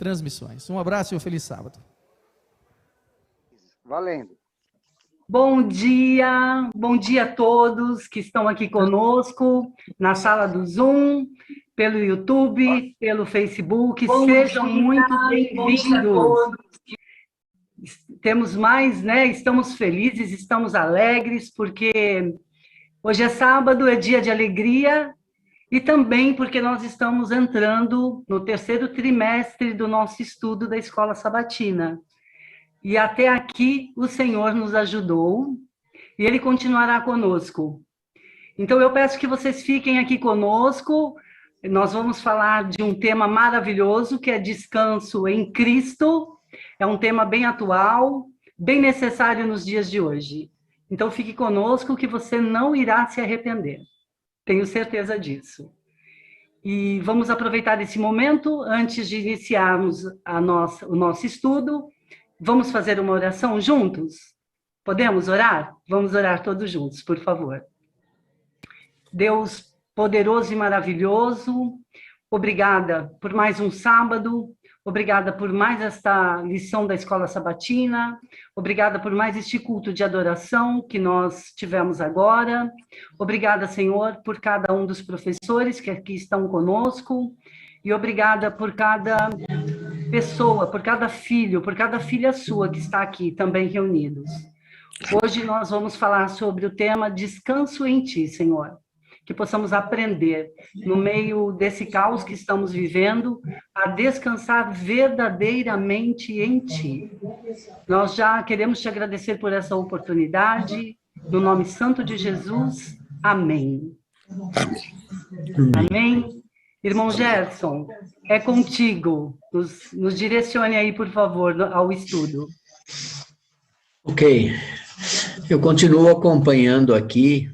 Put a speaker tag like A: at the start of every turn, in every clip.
A: transmissões. Um abraço e um feliz sábado.
B: Valendo.
C: Bom dia a todos que estão aqui conosco na sala do Zoom, pelo YouTube, pelo Facebook. Sejam muito bem-vindos. Temos mais, né? Estamos felizes, estamos alegres, porque hoje é sábado, é dia de alegria, e também porque nós estamos entrando no terceiro trimestre do nosso estudo da Escola Sabatina. E até aqui o Senhor nos ajudou e Ele continuará conosco. Então eu peço que vocês fiquem aqui conosco. Nós vamos falar de um tema maravilhoso que é descanso em Cristo. É um tema bem atual, bem necessário nos dias de hoje. Então fique conosco que você não irá se arrepender. Tenho certeza disso. E vamos aproveitar esse momento antes de iniciarmos o nosso estudo. Vamos fazer uma oração juntos? Podemos orar? Vamos orar todos juntos, por favor. Deus poderoso e maravilhoso, obrigada por mais um sábado, obrigada por mais esta lição da Escola Sabatina, obrigada por mais este culto de adoração que nós tivemos agora. Obrigada, Senhor, por cada um dos professores que aqui estão conosco, e obrigada por cada pessoa, por cada filho, por cada filha sua que está aqui também reunidos. Hoje nós vamos falar sobre o tema Descanso em Ti, Senhor. Que possamos aprender, no meio desse caos que estamos vivendo, a descansar verdadeiramente em Ti. Nós já queremos te agradecer por essa oportunidade, no nome santo de Jesus. Amém. Amém. Irmão Gerson, é contigo. Nos direcione aí, por favor, ao estudo.
D: Ok. Eu continuo acompanhando aqui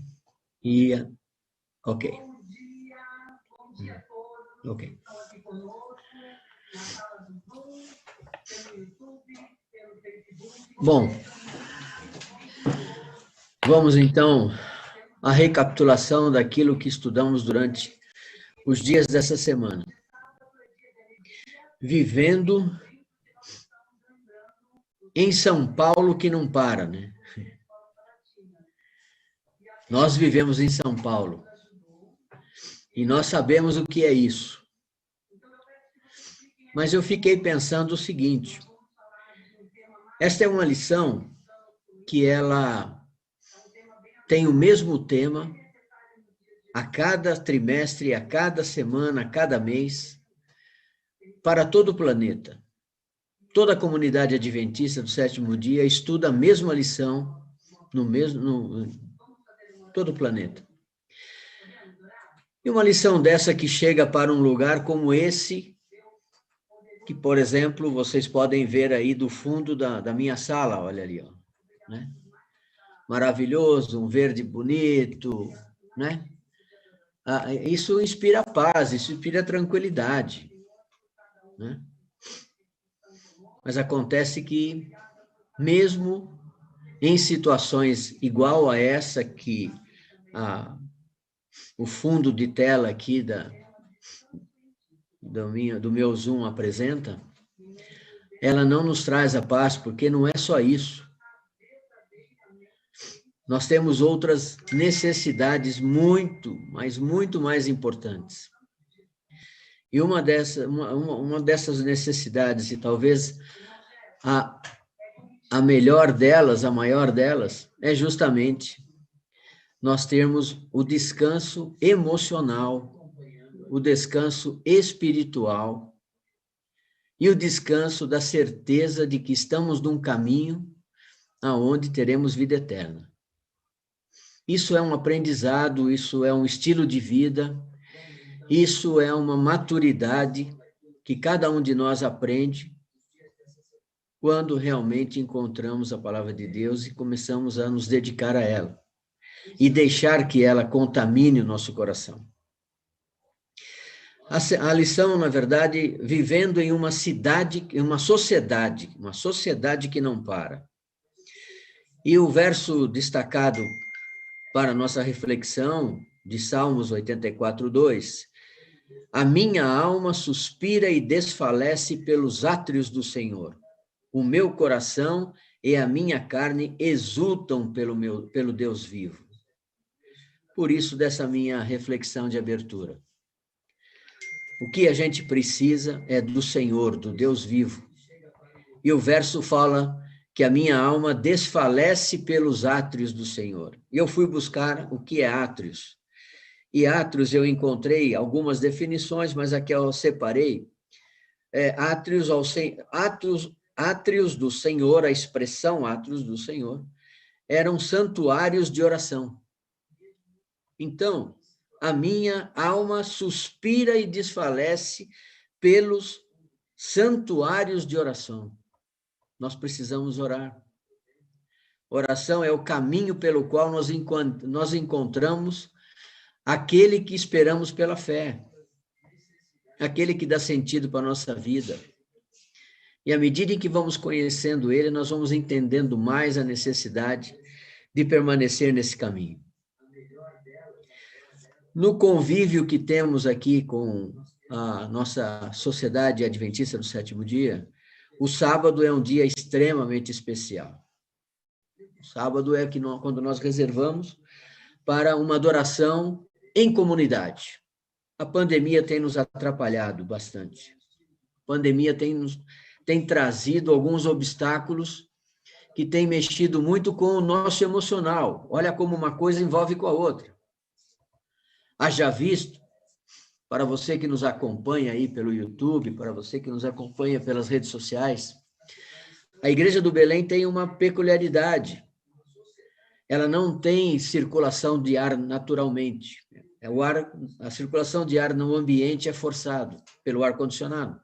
D: e... Ok. Ok. Bom, vamos então à recapitulação daquilo que estudamos durante os dias dessa semana. Vivendo em São Paulo que não para, né? Nós vivemos em São Paulo e nós sabemos o que é isso. Mas eu fiquei pensando o seguinte: esta é uma lição que ela tem o mesmo tema a cada trimestre, a cada semana, a cada mês, para todo o planeta. Toda a comunidade adventista do sétimo dia estuda a mesma lição todo o planeta. E uma lição dessa que chega para um lugar como esse, que, por exemplo, vocês podem ver aí do fundo da minha sala, olha ali, ó, né? Maravilhoso, um verde bonito, né? Isso inspira paz, isso inspira tranquilidade, né? Mas acontece que, mesmo em situações igual a essa que o fundo de tela aqui do meu Zoom apresenta, ela não nos traz a paz, porque não é só isso. Nós temos outras necessidades muito, mas muito mais importantes. E uma dessas necessidades, e talvez a melhor delas, a maior delas, é justamente nós termos o descanso emocional, o descanso espiritual e o descanso da certeza de que estamos num caminho aonde teremos vida eterna. Isso é um aprendizado, isso é um estilo de vida, isso é uma maturidade que cada um de nós aprende quando realmente encontramos a palavra de Deus e começamos a nos dedicar a ela e deixar que ela contamine o nosso coração. A lição, na verdade, vivendo em uma cidade, em uma sociedade que não para. E o verso destacado para a nossa reflexão, de Salmos 84:2, A minha alma suspira e desfalece pelos átrios do Senhor. O meu coração e a minha carne exultam pelo Deus vivo. Por isso, dessa minha reflexão de abertura. O que a gente precisa é do Senhor, do Deus vivo. E o verso fala que a minha alma desfalece pelos átrios do Senhor. E eu fui buscar o que é átrios. E átrios eu encontrei algumas definições, mas aqui eu separei. Átrios do Senhor, a expressão átrios do Senhor, eram santuários de oração. Então, a minha alma suspira e desfalece pelos santuários de oração. Nós precisamos orar. Oração é o caminho pelo qual nós encontramos aquele que esperamos pela fé, aquele que dá sentido para a nossa vida. E à medida em que vamos conhecendo ele, nós vamos entendendo mais a necessidade de permanecer nesse caminho. No convívio que temos aqui com a nossa Sociedade Adventista do Sétimo Dia, o sábado é um dia extremamente especial. O sábado é quando nós reservamos para uma adoração em comunidade. A pandemia tem nos atrapalhado bastante. A pandemia tem trazido alguns obstáculos que têm mexido muito com o nosso emocional. Olha como uma coisa envolve com a outra. Haja visto, para você que nos acompanha aí pelo YouTube, para você que nos acompanha pelas redes sociais, a Igreja do Belém tem uma peculiaridade. Ela não tem circulação de ar naturalmente. A circulação de ar no ambiente é forçado pelo ar-condicionado.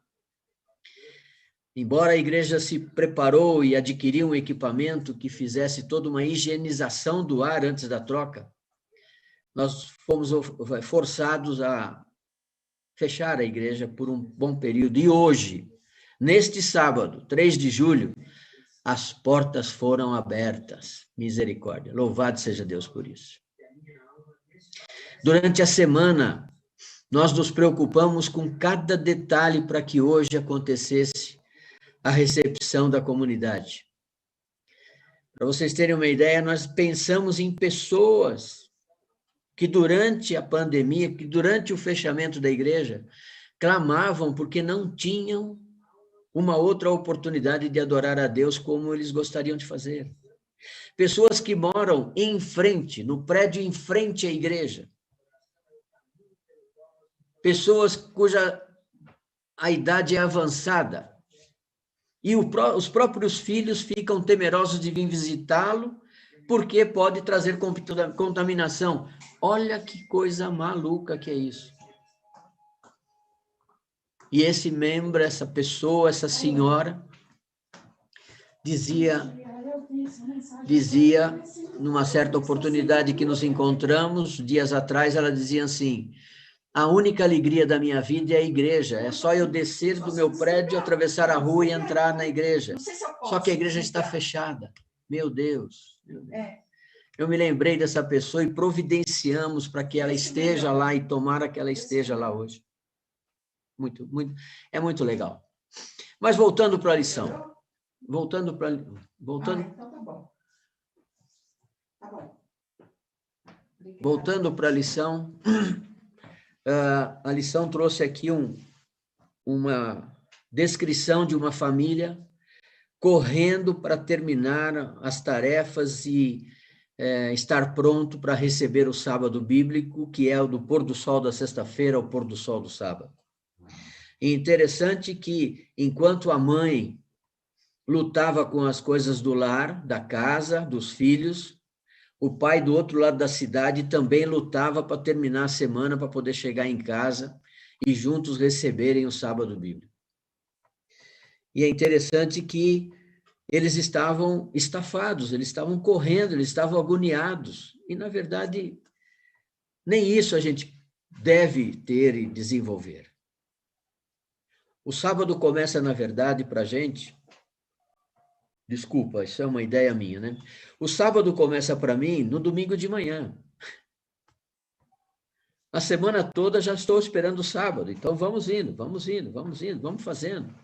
D: Embora a igreja se preparou e adquiriu um equipamento que fizesse toda uma higienização do ar antes da troca, nós fomos forçados a fechar a igreja por um bom período. E hoje, neste sábado, 3 de julho, as portas foram abertas. Misericórdia. Louvado seja Deus por isso. Durante a semana, nós nos preocupamos com cada detalhe para que hoje acontecesse a recepção da comunidade. Para vocês terem uma ideia, nós pensamos em pessoas que durante a pandemia, que durante o fechamento da igreja, clamavam porque não tinham uma outra oportunidade de adorar a Deus como eles gostariam de fazer. Pessoas que moram em frente, no prédio em frente à igreja. Pessoas cuja a idade é avançada. E os próprios filhos ficam temerosos de vir visitá-lo, porque pode trazer contaminação. Olha que coisa maluca que é isso. E esse membro, essa pessoa, essa senhora, dizia, numa certa oportunidade que nos encontramos, dias atrás, ela dizia assim: a única alegria da minha vida é a igreja, é só eu descer do meu prédio, atravessar a rua e entrar na igreja. Só que a igreja está fechada. Meu Deus. Eu me lembrei dessa pessoa e providenciamos para que ela esteja lá e tomara que ela esteja lá hoje. É muito legal. Mas voltando para a lição. Voltando.
B: Então tá bom. Tá bom.
D: Voltando para a lição, a lição trouxe aqui uma descrição de uma família correndo para terminar as tarefas e estar pronto para receber o sábado bíblico, que é o do pôr do sol da sexta-feira ao pôr do sol do sábado. E interessante que, enquanto a mãe lutava com as coisas do lar, da casa, dos filhos, o pai do outro lado da cidade também lutava para terminar a semana, para poder chegar em casa e juntos receberem o sábado bíblico. E é interessante que eles estavam estafados, eles estavam correndo, eles estavam agoniados. E, na verdade, nem isso a gente deve ter e desenvolver. O sábado começa, na verdade, para a gente... Desculpa, isso é uma ideia minha, né? O sábado começa para mim no domingo de manhã. A semana toda já estou esperando o sábado. Então, vamos indo, vamos indo, vamos indo, vamos fazendo.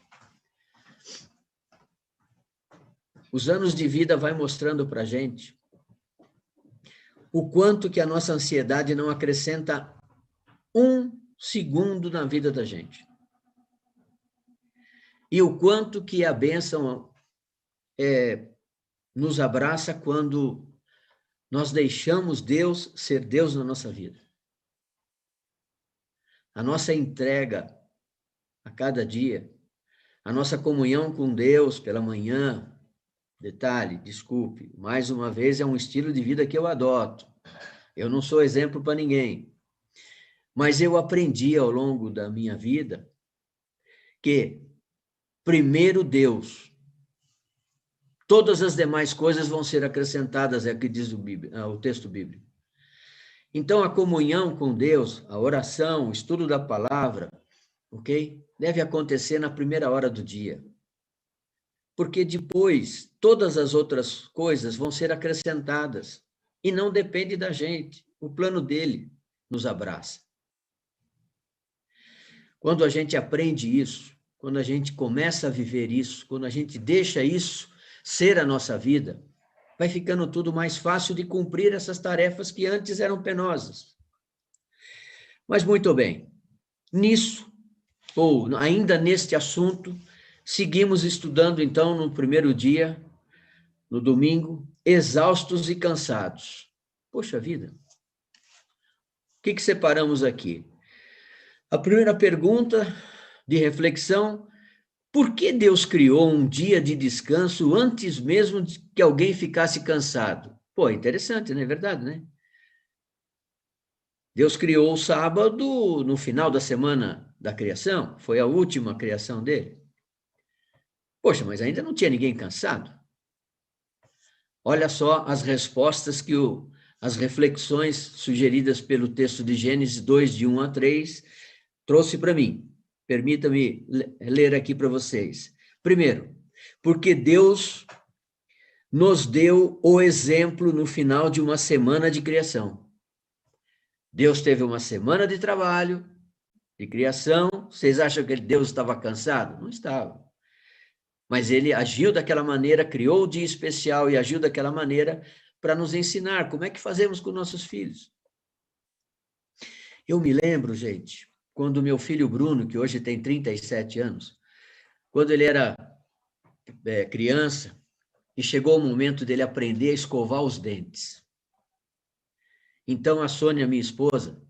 D: Os anos de vida vai mostrando para a gente o quanto que a nossa ansiedade não acrescenta um segundo na vida da gente. E o quanto que a bênção nos abraça quando nós deixamos Deus ser Deus na nossa vida. A nossa entrega a cada dia, a nossa comunhão com Deus pela manhã, detalhe, desculpe, mais uma vez é um estilo de vida que eu adoto. Eu não sou exemplo para ninguém. Mas eu aprendi ao longo da minha vida que primeiro Deus, todas as demais coisas vão ser acrescentadas, é o que diz o texto bíblico. Então, a comunhão com Deus, a oração, o estudo da palavra, ok? Deve acontecer na primeira hora do dia. Porque depois, todas as outras coisas vão ser acrescentadas. E não depende da gente. O plano dele nos abraça. Quando a gente aprende isso, quando a gente começa a viver isso, quando a gente deixa isso ser a nossa vida, vai ficando tudo mais fácil de cumprir essas tarefas que antes eram penosas. Mas muito bem, nisso, ou ainda neste assunto, seguimos estudando então no primeiro dia, no domingo, exaustos e cansados. Poxa vida, o que separamos aqui? A primeira pergunta de reflexão: por que Deus criou um dia de descanso antes mesmo de que alguém ficasse cansado? Pô, interessante, não é verdade, né? Deus criou o sábado no final da semana da criação, foi a última criação dele. Poxa, mas ainda não tinha ninguém cansado. Olha só as respostas as reflexões sugeridas pelo texto de Gênesis 2, de 1 a 3, trouxe para mim. Permita-me ler aqui para vocês. Primeiro, porque Deus nos deu o exemplo no final de uma semana de criação. Deus teve uma semana de trabalho, de criação. Vocês acham que Deus estava cansado? Não estava. Mas ele agiu daquela maneira, criou o dia especial e agiu daquela maneira para nos ensinar como é que fazemos com nossos filhos. Eu me lembro, gente, quando meu filho Bruno, que hoje tem 37 anos, quando ele era criança, e chegou o momento dele aprender a escovar os dentes. Então, a Sônia, minha esposa,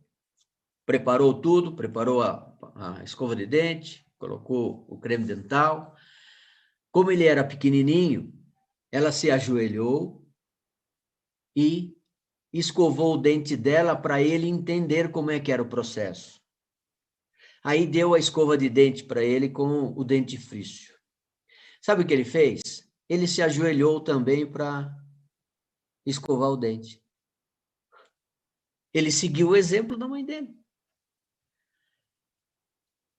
D: preparou tudo, preparou a escova de dente, colocou o creme dental. Como ele era pequenininho, ela se ajoelhou e escovou o dente dela para ele entender como é que era o processo. Aí deu a escova de dente para ele com o dentifrício. Sabe o que ele fez? Ele se ajoelhou também para escovar o dente. Ele seguiu o exemplo da mãe dele.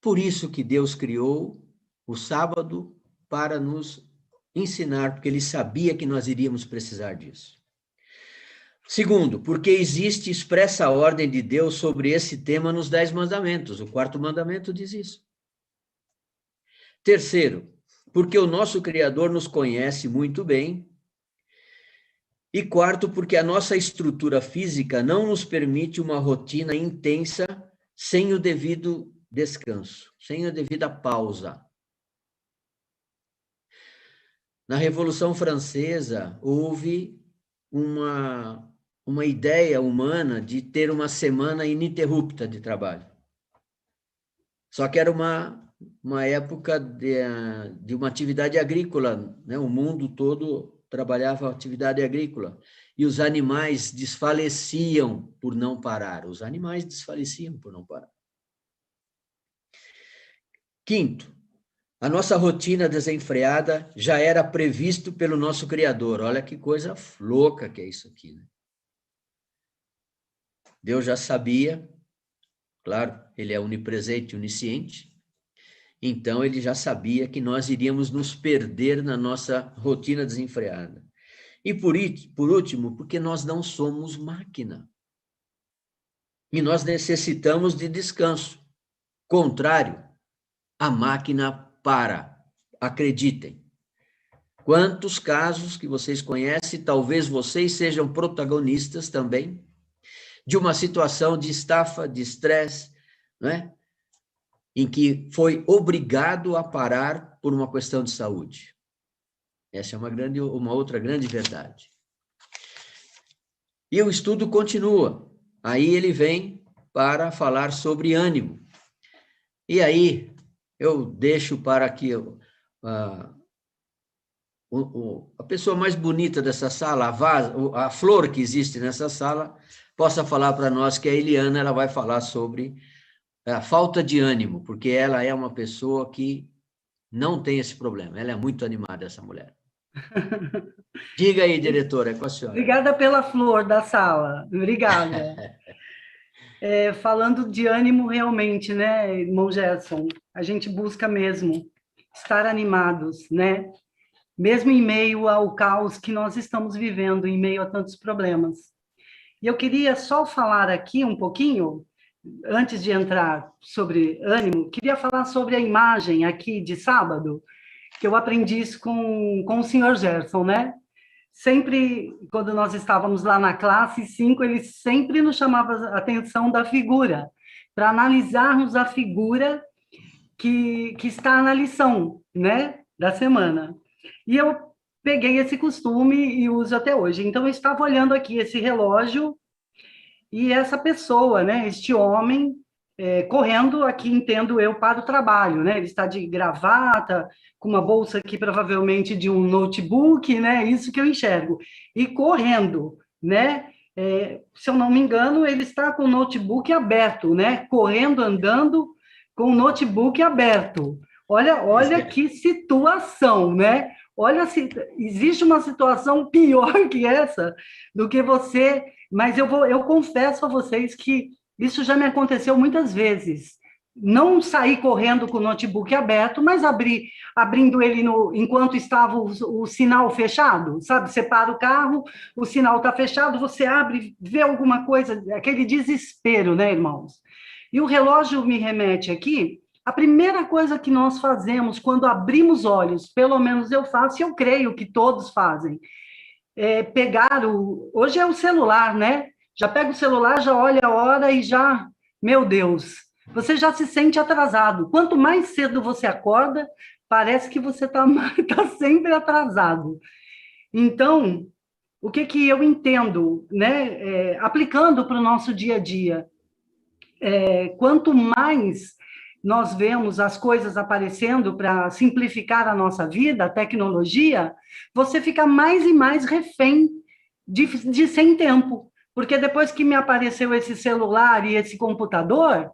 D: Por isso que Deus criou o sábado para nos ensinar, porque ele sabia que nós iríamos precisar disso. Segundo, porque existe expressa ordem de Deus sobre esse tema nos 10 mandamentos. O 4º mandamento diz isso. Terceiro, porque o nosso Criador nos conhece muito bem. E quarto, porque a nossa estrutura física não nos permite uma rotina intensa sem o devido descanso, sem a devida pausa. Na Revolução Francesa, houve uma ideia humana de ter uma semana ininterrupta de trabalho. Só que era uma época de uma atividade agrícola, né? O mundo todo trabalhava atividade agrícola, e os animais desfaleciam por não parar. Os animais desfaleciam por não parar. Quinto, a nossa rotina desenfreada já era previsto pelo nosso Criador. Olha que coisa louca que é isso aqui, né? Deus já sabia, claro, ele é onipresente, onisciente, então ele já sabia que nós iríamos nos perder na nossa rotina desenfreada. E por último, porque nós não somos máquina. E nós necessitamos de descanso. Contrário, a máquina para. Acreditem. Quantos casos que vocês conhecem, talvez vocês sejam protagonistas também, de uma situação de estafa, de estresse, né? Em que foi obrigado a parar por uma questão de saúde. Essa é uma outra grande verdade. E o estudo continua. Aí ele vem para falar sobre ânimo. E aí eu deixo para que a pessoa mais bonita dessa sala, a flor que existe nessa sala, possa falar para nós, que a Eliana ela vai falar sobre a falta de ânimo, porque ela é uma pessoa que não tem esse problema. Ela é muito animada, essa mulher. Diga aí, diretora, é com a senhora.
C: Obrigada pela flor da sala. Obrigada. Falando de ânimo, realmente, né, irmão Gerson? A gente busca mesmo estar animados, né? Mesmo em meio ao caos que nós estamos vivendo, em meio a tantos problemas. E eu queria só falar aqui um pouquinho, antes de entrar sobre ânimo, queria falar sobre a imagem aqui de sábado, que eu aprendi isso com o senhor Gerson, né? Sempre, quando nós estávamos lá na classe 5, ele sempre nos chamava a atenção da figura, para analisarmos a figura que está na lição, né, da semana. E eu peguei esse costume e uso até hoje. Então, eu estava olhando aqui esse relógio e essa pessoa, né, este homem, correndo aqui, entendo eu, para o trabalho, né? Ele está de gravata, com uma bolsa aqui, provavelmente de um notebook, né? Isso que eu enxergo. E correndo, né? Se eu não me engano, ele está com o notebook aberto, né? Correndo, andando, com o notebook aberto. Olha que situação, né? Olha, se existe uma situação pior que essa do que você... Mas eu confesso a vocês que isso já me aconteceu muitas vezes. Não sair correndo com o notebook aberto, mas abrindo ele enquanto estava o sinal fechado, sabe? Você para o carro, o sinal está fechado, você abre, vê alguma coisa, aquele desespero, né, irmãos? E o relógio me remete aqui, a primeira coisa que nós fazemos quando abrimos olhos, pelo menos eu faço, e eu creio que todos fazem, pegar hoje é o celular, né? Já pega o celular, já olha a hora e já, meu Deus, você já se sente atrasado. Quanto mais cedo você acorda, parece que você tá sempre atrasado. Então, o que eu entendo, né? Aplicando para o nosso dia a dia, quanto mais nós vemos as coisas aparecendo para simplificar a nossa vida, a tecnologia, você fica mais e mais refém de sem tempo. Porque depois que me apareceu esse celular e esse computador,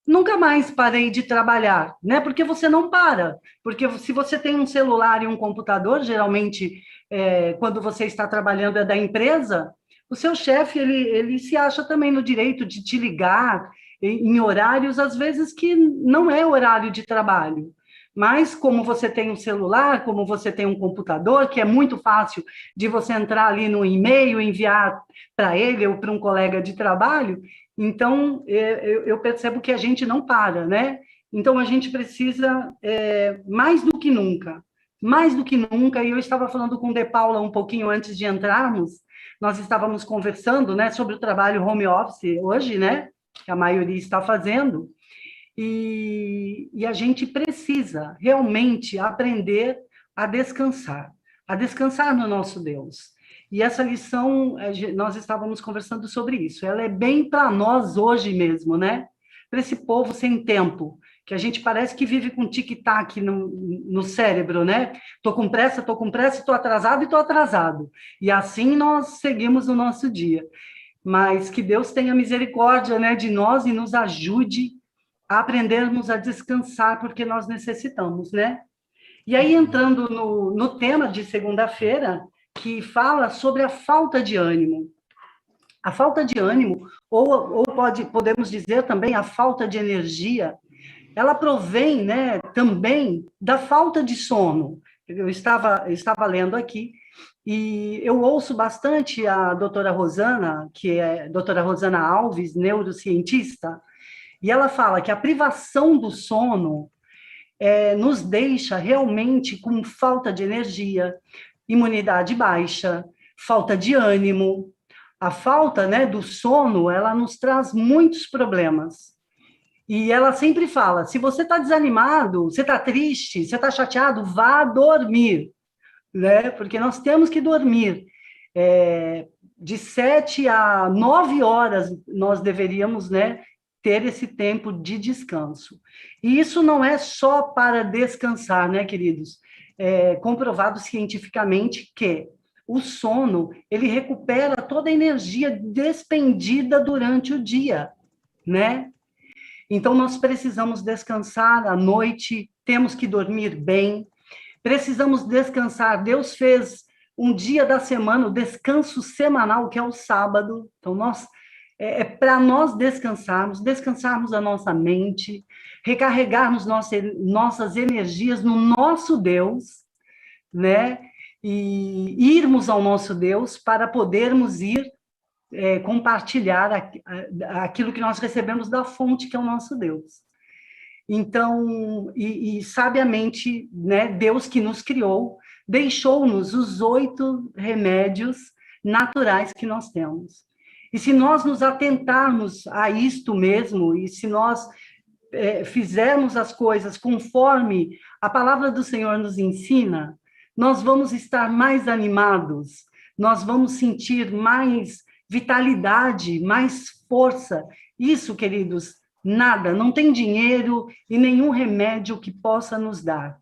C: nunca mais parei de trabalhar, né? Porque você não para. Porque se você tem um celular e um computador, geralmente, quando você está trabalhando é da empresa, o seu chefe, ele se acha também no direito de te ligar em horários, às vezes, que não é horário de trabalho. Mas, como você tem um celular, como você tem um computador, que é muito fácil de você entrar ali no e-mail, enviar para ele ou para um colega de trabalho, então, eu percebo que a gente não para, né? Então, a gente precisa, mais do que nunca, e eu estava falando com o De Paula um pouquinho antes de entrarmos, nós estávamos conversando, né, sobre o trabalho home office hoje, né, que a maioria está fazendo, e a gente precisa realmente aprender a descansar no nosso Deus. E essa lição, nós estávamos conversando sobre isso, ela é bem para nós hoje mesmo, né? Para esse povo sem tempo, que a gente parece que vive com tic-tac no cérebro, né? Estou com pressa, estou atrasado e estou atrasado. E assim nós seguimos o nosso dia. Mas que Deus tenha misericórdia, né, de nós e nos ajude a aprendermos a descansar, porque nós necessitamos, né? E aí, entrando no tema de segunda-feira, que fala sobre a falta de ânimo. A falta de ânimo, ou podemos dizer também a falta de energia, ela provém, né, também da falta de sono. Eu estava lendo aqui E eu ouço bastante a doutora Rosana, que é a doutora Rosana Alves, neurocientista, e ela fala que a privação do sono nos deixa realmente com falta de energia, imunidade baixa, falta de ânimo. A falta, né, do sono, ela nos traz muitos problemas. E ela sempre fala, se você está desanimado, você está triste, você está chateado, vá dormir, né? Porque nós temos que dormir. De 7 a 9 horas nós deveríamos, né, ter esse tempo de descanso. E isso não é só para descansar, né, queridos? É comprovado cientificamente que o sono, ele recupera toda a energia despendida durante o dia, né? Então, nós precisamos descansar à noite, temos que dormir bem, precisamos descansar. Deus fez um dia da semana, o descanso semanal, que é o sábado. Então, para nós descansarmos a nossa mente, recarregarmos nossas energias no nosso Deus, né? E irmos ao nosso Deus para podermos ir compartilhar aquilo que nós recebemos da fonte, que é o nosso Deus. Então, sabiamente, né, Deus que nos criou, deixou-nos os 8 remédios naturais que nós temos. E se nós nos atentarmos a isto mesmo, e se nós fizermos as coisas conforme a palavra do Senhor nos ensina, nós vamos estar mais animados, nós vamos sentir mais vitalidade, mais força. Isso, queridos, nada, não tem dinheiro e nenhum remédio que possa nos dar.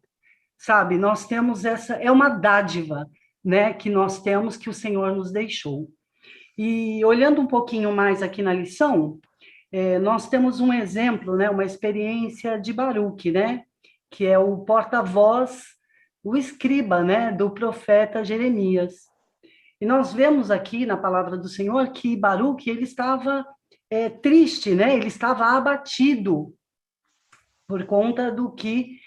C: Sabe, nós temos é uma dádiva, né, que nós temos, que o Senhor nos deixou. E olhando um pouquinho mais aqui na lição, nós temos um exemplo, né, uma experiência de Baruque, né, que é o porta-voz, o escriba, né, do profeta Jeremias. E nós vemos aqui na palavra do Senhor que Baruque, ele estava triste, né? Ele estava abatido por conta do que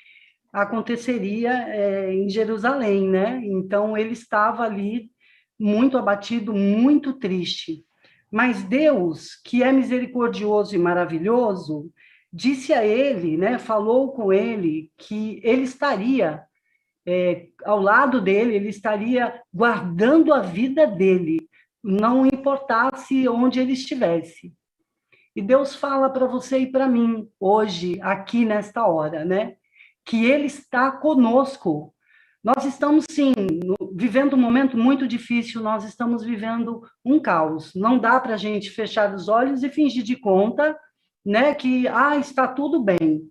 C: aconteceria em Jerusalém, né? Então, ele estava ali muito abatido, muito triste. Mas Deus, que é misericordioso e maravilhoso, disse a ele, né? Falou com ele que ele estaria ao lado dele, ele estaria guardando a vida dele, não importasse onde ele estivesse. E Deus fala para você e para mim, hoje, aqui nesta hora, né? Que Ele está conosco. Nós estamos, sim, vivendo um momento muito difícil, nós estamos vivendo um caos. Não dá para a gente fechar os olhos e fingir de conta, né? Que, está tudo bem.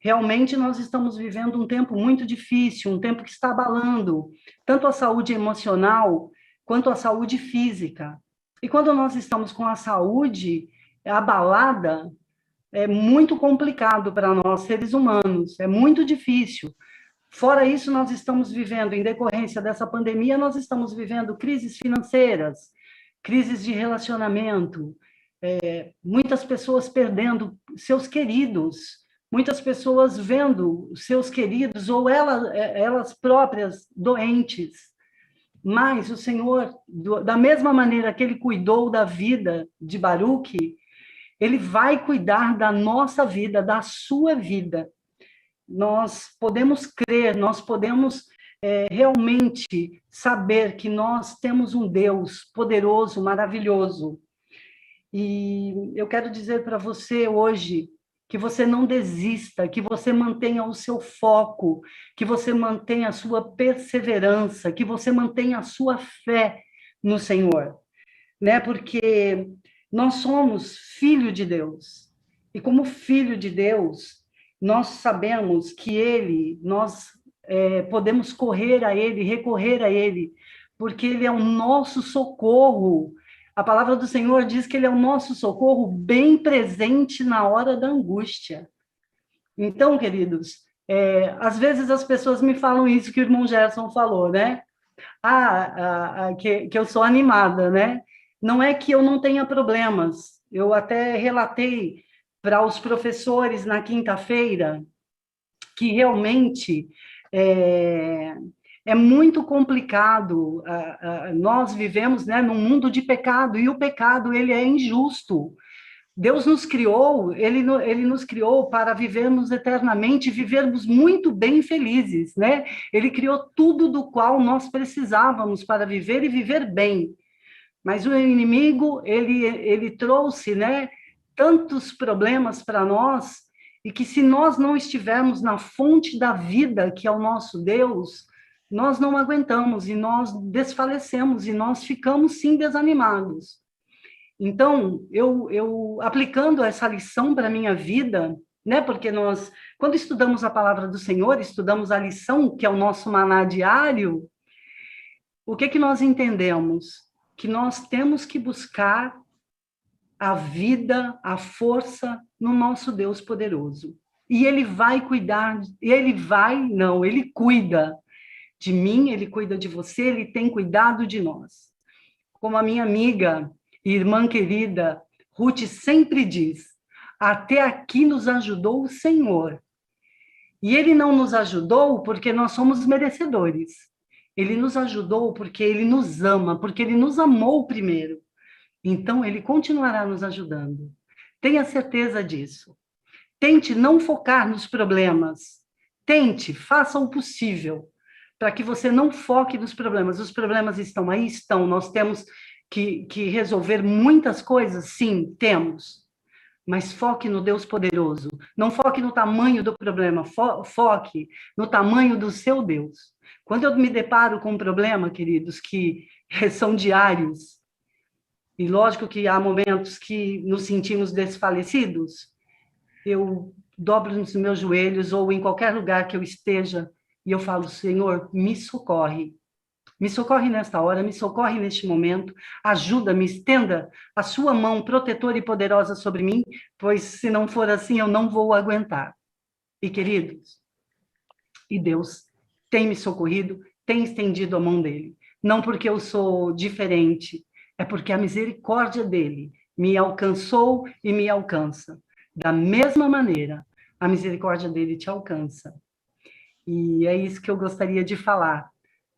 C: Realmente, nós estamos vivendo um tempo muito difícil, um tempo que está abalando tanto a saúde emocional quanto a saúde física. E quando nós estamos com a saúde abalada, é muito complicado para nós, seres humanos, é muito difícil. Fora isso, nós estamos vivendo, em decorrência dessa pandemia, nós estamos vivendo crises financeiras, crises de relacionamento, muitas pessoas perdendo seus queridos, muitas pessoas vendo seus queridos ou elas próprias doentes. Mas o Senhor, da mesma maneira que Ele cuidou da vida de Baruque, Ele vai cuidar da nossa vida, da sua vida. Nós podemos crer, nós podemos realmente saber que nós temos um Deus poderoso, maravilhoso. E eu quero dizer para você hoje que você não desista, que você mantenha o seu foco, que você mantenha a sua perseverança, que você mantenha a sua fé no Senhor, né? Porque nós somos filho de Deus. E como filho de Deus, nós sabemos que nós podemos correr a Ele, recorrer a Ele, porque Ele é o nosso socorro. A palavra do Senhor diz que Ele é o nosso socorro bem presente na hora da angústia. Então, queridos, às vezes as pessoas me falam isso que o irmão Gerson falou, né? Que eu sou animada, né? Não é que eu não tenha problemas. Eu até relatei para os professores na quinta-feira que realmente é muito complicado. Nós vivemos, né, num mundo de pecado, e o pecado, ele é injusto. Deus nos criou, ele nos criou para vivermos eternamente, vivermos muito bem felizes, né? Ele criou tudo do qual nós precisávamos para viver e viver bem. Mas o inimigo, ele trouxe, né, tantos problemas para nós, e que se nós não estivermos na fonte da vida, que é o nosso Deus, nós não aguentamos, e nós desfalecemos, e nós ficamos, sim, desanimados. Então, eu aplicando essa lição para a minha vida, né, porque nós, quando estudamos a palavra do Senhor, estudamos a lição, que é o nosso maná diário, o que que nós entendemos? Que nós temos que buscar a vida, a força no nosso Deus poderoso. E ele vai cuidar, ele cuida de mim, ele cuida de você, ele tem cuidado de nós. Como a minha amiga e irmã querida Ruth sempre diz, até aqui nos ajudou o Senhor. E ele não nos ajudou porque nós somos merecedores. Ele nos ajudou porque ele nos ama, porque ele nos amou primeiro. Então, ele continuará nos ajudando. Tenha certeza disso. Tente não focar nos problemas. Tente, faça o possível para que você não foque nos problemas. Os problemas estão aí? Estão. Nós temos que resolver muitas coisas? Sim, temos. Mas foque no Deus poderoso. Não foque no tamanho do problema, foque no tamanho do seu Deus. Quando eu me deparo com um problema, queridos, que são diários, e lógico que há momentos que nos sentimos desfalecidos, eu dobro nos meus joelhos ou em qualquer lugar que eu esteja e eu falo, Senhor, me socorre. Me socorre nesta hora, me socorre neste momento, ajuda-me, estenda a sua mão protetora e poderosa sobre mim, pois se não for assim, eu não vou aguentar. E queridos, e Deus tem me socorrido, tem estendido a mão dele. Não porque eu sou diferente, é porque a misericórdia dele me alcançou e me alcança. Da mesma maneira, a misericórdia dele te alcança. E é isso que eu gostaria de falar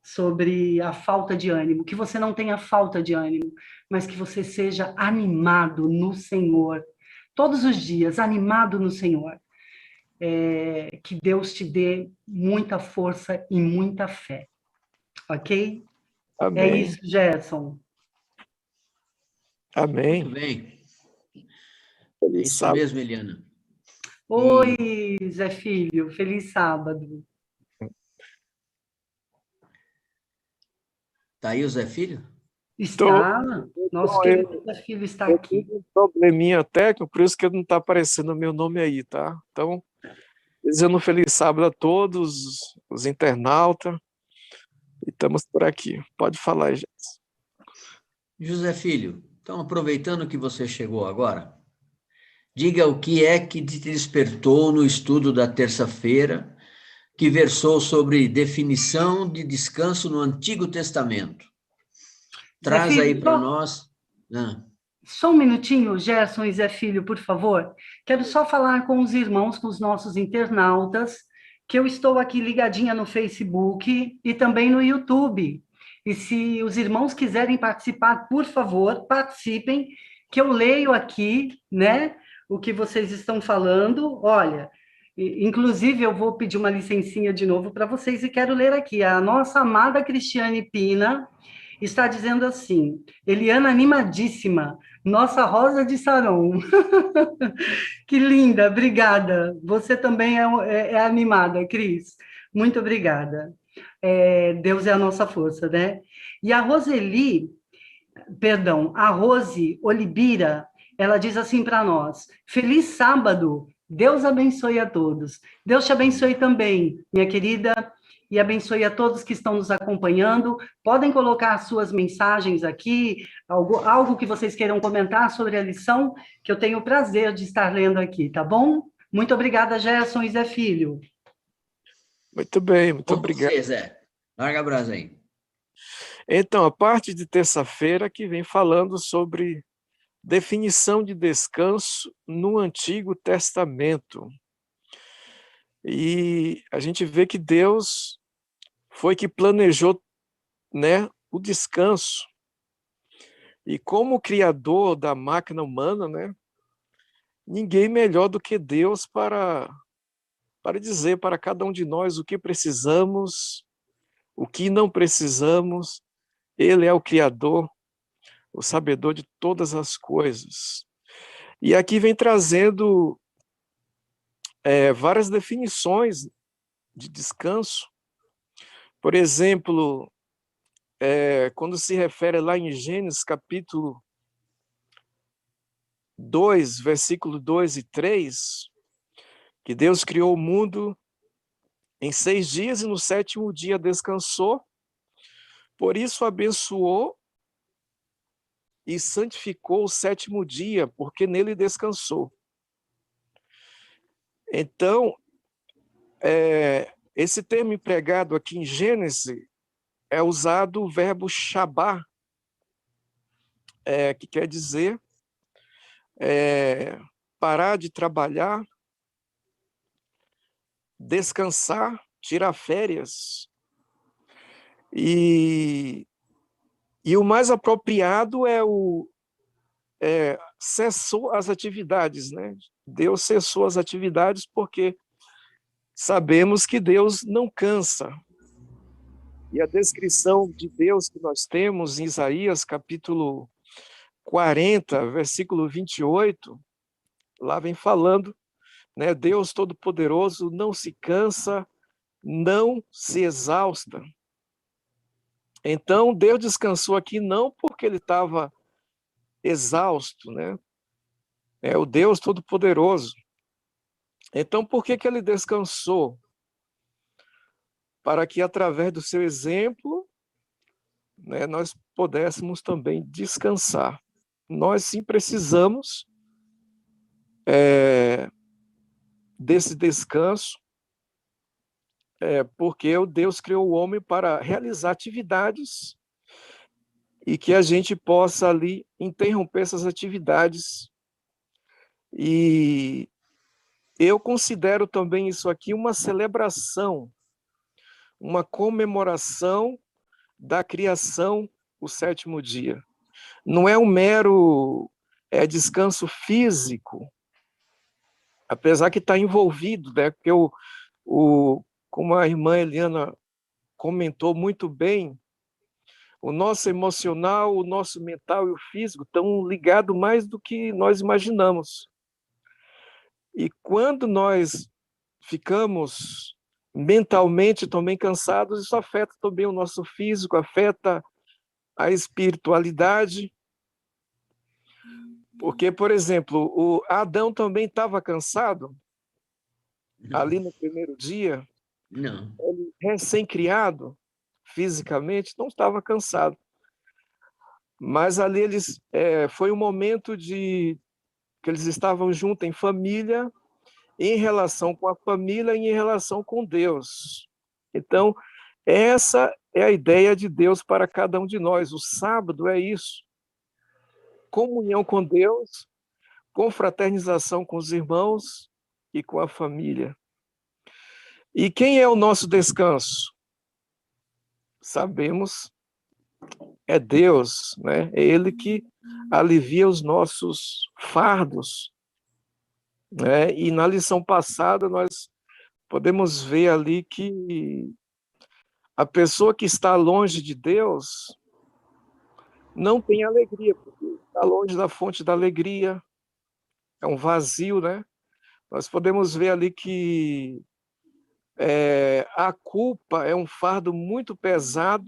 C: sobre a falta de ânimo. Que você não tenha falta de ânimo, mas que você seja animado no Senhor. Todos os dias, animado no Senhor. Que Deus te dê muita força e muita fé. Ok?
E: Amém.
C: É isso, Gerson.
E: Amém.
D: Muito bem. É
E: Feliz
D: isso
E: sábado.
D: mesmo, Eliana.
C: Oi, Zé Filho. Feliz sábado.
D: Tá aí o Zé Filho?
C: Está. Nosso querido Zé Filho está
E: Eu
C: aqui.
E: tive um probleminha técnico, por isso que não está aparecendo o meu nome aí, tá? Então, desejando um feliz sábado a todos, os internautas, e estamos por aqui. Pode falar, gente.
D: José Filho, então aproveitando que você chegou agora, diga o que é que te despertou no estudo da terça-feira, que versou sobre definição de descanso no Antigo Testamento. Traz
C: Zé
D: aí
C: Filho,
D: para nós.
C: Só um minutinho, Gerson e Zé Filho, por favor. Quero só falar com os irmãos, com os nossos internautas, que eu estou aqui ligadinha no Facebook e também no YouTube. E se os irmãos quiserem participar, por favor, participem, que eu leio aqui, né, o que vocês estão falando. Olha, inclusive eu vou pedir uma licencinha de novo para vocês e quero ler aqui. A nossa amada Cristiane Pina está dizendo assim, Eliana animadíssima, nossa Rosa de Saron. Que linda, obrigada. Você também é animada, Cris. Muito obrigada. Deus é a nossa força, né? E a Rose Olibira, ela diz assim para nós, feliz sábado, Deus abençoe a todos. Deus te abençoe também, minha querida, e abençoe a todos que estão nos acompanhando. Podem colocar suas mensagens aqui, algo que vocês queiram comentar sobre a lição, que eu tenho o prazer de estar lendo aqui, tá bom? Muito obrigada, Gerson e Zé Filho.
E: Muito bem, muito
D: Com
E: obrigado.
D: você, Zé. Larga a brasa aí.
E: Então, a parte de terça-feira que vem falando sobre definição de descanso no Antigo Testamento. E a gente vê que Deus foi que planejou, né, o descanso. E como criador da máquina humana, né, ninguém melhor do que Deus para dizer para cada um de nós o que precisamos, o que não precisamos. Ele é o Criador, o sabedor de todas as coisas. E aqui vem trazendo várias definições de descanso. Por exemplo, quando se refere lá em Gênesis capítulo 2, versículo 2 e 3, que Deus criou o mundo em 6 dias e no 7º dia descansou, por isso abençoou e santificou o 7º dia, porque nele descansou. Então, esse termo empregado aqui em Gênesis é usado o verbo shabá, que quer dizer parar de trabalhar, descansar, tirar férias. E o mais apropriado cessou as atividades, né? Deus cessou as atividades porque sabemos que Deus não cansa. E a descrição de Deus que nós temos em Isaías, capítulo 40, versículo 28, lá vem falando, né? Deus Todo-Poderoso não se cansa, não se exausta. Então, Deus descansou aqui não porque ele estava exausto, né? É o Deus Todo-Poderoso. Então, por que ele descansou? Para que, através do seu exemplo, né, nós pudéssemos também descansar. Nós sim precisamos desse descanso, porque o Deus criou o homem para realizar atividades e que a gente possa ali interromper essas atividades. E eu considero também isso aqui uma celebração, uma comemoração da criação, o 7º dia. Não é um mero descanso físico, apesar que está envolvido, né? Porque como a irmã Eliana comentou muito bem, o nosso emocional, o nosso mental e o físico estão ligados mais do que nós imaginamos. E quando nós ficamos mentalmente também cansados, isso afeta também o nosso físico, afeta a espiritualidade. Porque, por exemplo, o Adão também estava cansado ali no primeiro dia.
D: Não.
E: Ele, recém-criado, fisicamente, não estava cansado. Mas ali foi um momento que eles estavam juntos em família, em relação com a família e em relação com Deus. Então, essa é a ideia de Deus para cada um de nós. O sábado é isso. Comunhão com Deus, confraternização com os irmãos e com a família. E quem é o nosso descanso? Sabemos, é Deus, né? É Ele que alivia os nossos fardos, né? E na lição passada nós podemos ver ali que a pessoa que está longe de Deus não tem alegria, porque está longe da fonte da alegria, é um vazio, né? Nós podemos ver ali que a culpa é um fardo muito pesado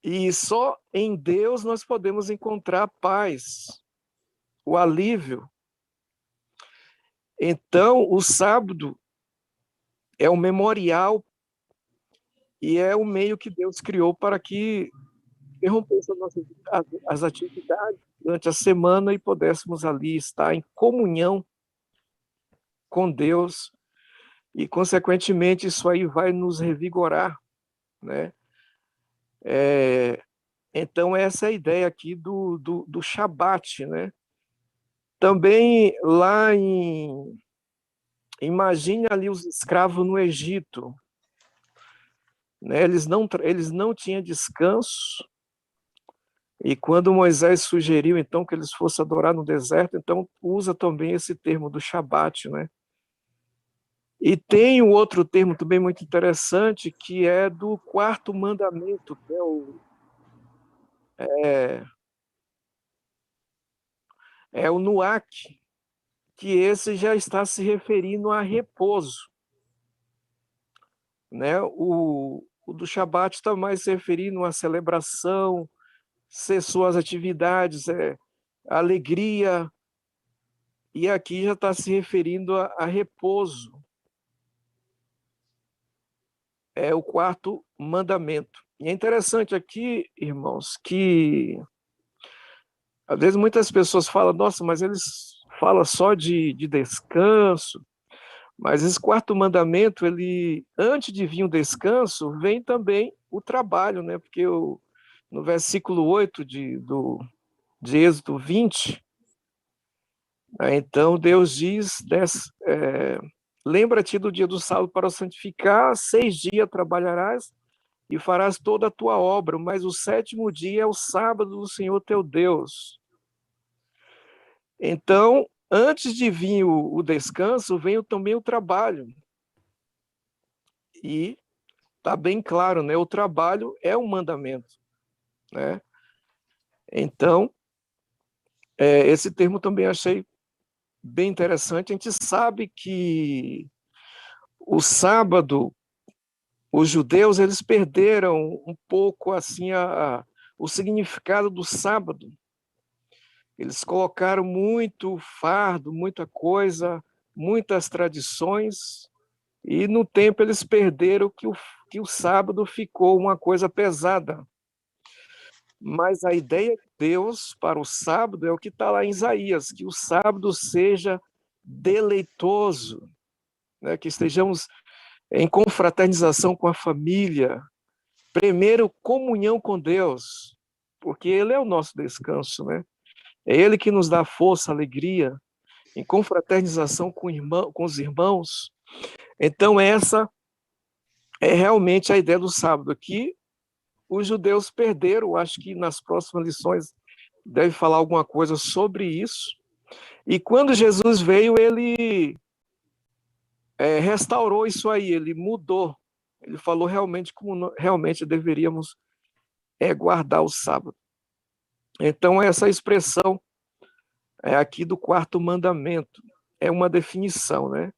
E: e só em Deus nós podemos encontrar paz, o alívio. Então, o sábado é um memorial e é o meio que Deus criou para que interrompesse as atividades durante a semana e pudéssemos ali estar em comunhão com Deus e, consequentemente, isso aí vai nos revigorar, né? Então, essa é a ideia aqui do Shabat, né? Também lá em Imagine ali os escravos no Egito, né? Eles não tinham descanso, e quando Moisés sugeriu, então, que eles fossem adorar no deserto, então usa também esse termo do Shabat, né? E tem um outro termo também muito interessante, que é do quarto mandamento, que é o Nuac, que esse já está se referindo a repouso, né? O do Shabat está mais se referindo à celebração, ser suas atividades, alegria, e aqui já está se referindo a repouso. É o quarto mandamento. E é interessante aqui, irmãos, que às vezes muitas pessoas falam, nossa, mas eles falam só de descanso, mas esse quarto mandamento, ele, antes de vir o descanso, vem também o trabalho, né? Porque no versículo 8 de Êxodo 20, né, então Deus diz, lembra-te do dia do sábado para o santificar, 6 dias trabalharás e farás toda a tua obra, mas o 7º dia é o sábado do Senhor teu Deus. Então, antes de vir o descanso, vem também o trabalho. E está bem claro, né? O trabalho é um mandamento, né? Então, esse termo também achei bem interessante. A gente sabe que o sábado, os judeus, eles perderam um pouco assim o significado do sábado. Eles colocaram muito fardo, muita coisa, muitas tradições, e no tempo eles perderam que o sábado ficou uma coisa pesada. Mas a ideia de Deus para o sábado é o que está lá em Isaías, que o sábado seja deleitoso, né? Que estejamos em confraternização com a família, primeiro comunhão com Deus, porque Ele é o nosso descanso, né? É Ele que nos dá força, alegria, em confraternização com os irmãos. Então, essa é realmente a ideia do sábado, que os judeus perderam. Acho que nas próximas lições deve falar alguma coisa sobre isso. E quando Jesus veio, ele restaurou isso aí, ele mudou. Ele falou realmente como realmente deveríamos guardar o sábado. Então, essa expressão aqui do quarto mandamento é uma definição, né?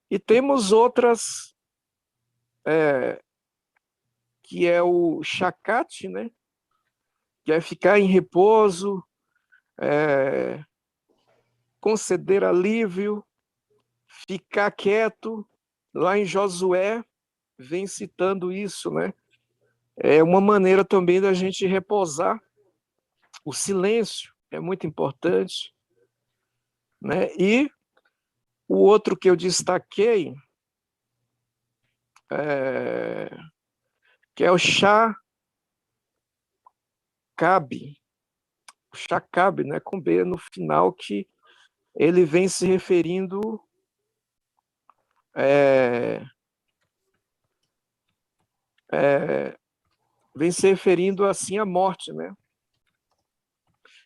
E: E temos outras, que é o shakat, né? Que é ficar em repouso, conceder alívio, ficar quieto. Lá em Josué vem citando isso, né? É uma maneira também da gente repousar. O silêncio é muito importante, né? E o outro que eu destaquei, que é o Shakab, né? Com B no final, que ele vem se referindo assim à morte, né?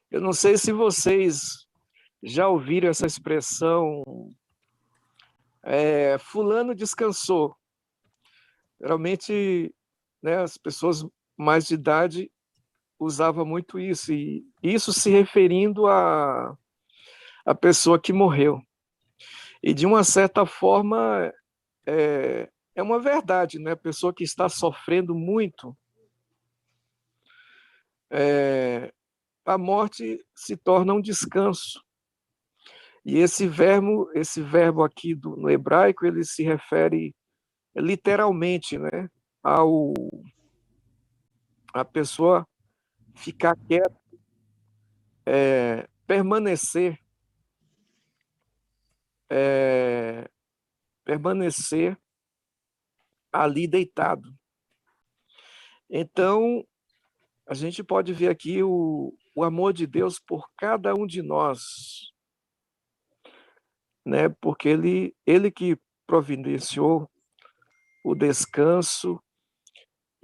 E: Eu não sei se vocês já ouviram essa expressão, fulano descansou. Geralmente, né, as pessoas mais de idade usavam muito isso, e isso se referindo à pessoa que morreu. E, de uma certa forma, é uma verdade, né? A pessoa que está sofrendo muito, a morte se torna um descanso. E esse verbo aqui no hebraico, ele se refere literalmente, né, a pessoa ficar quieta, permanecer ali deitado. Então, a gente pode ver aqui o amor de Deus por cada um de nós. né? Porque ele que providenciou o descanso,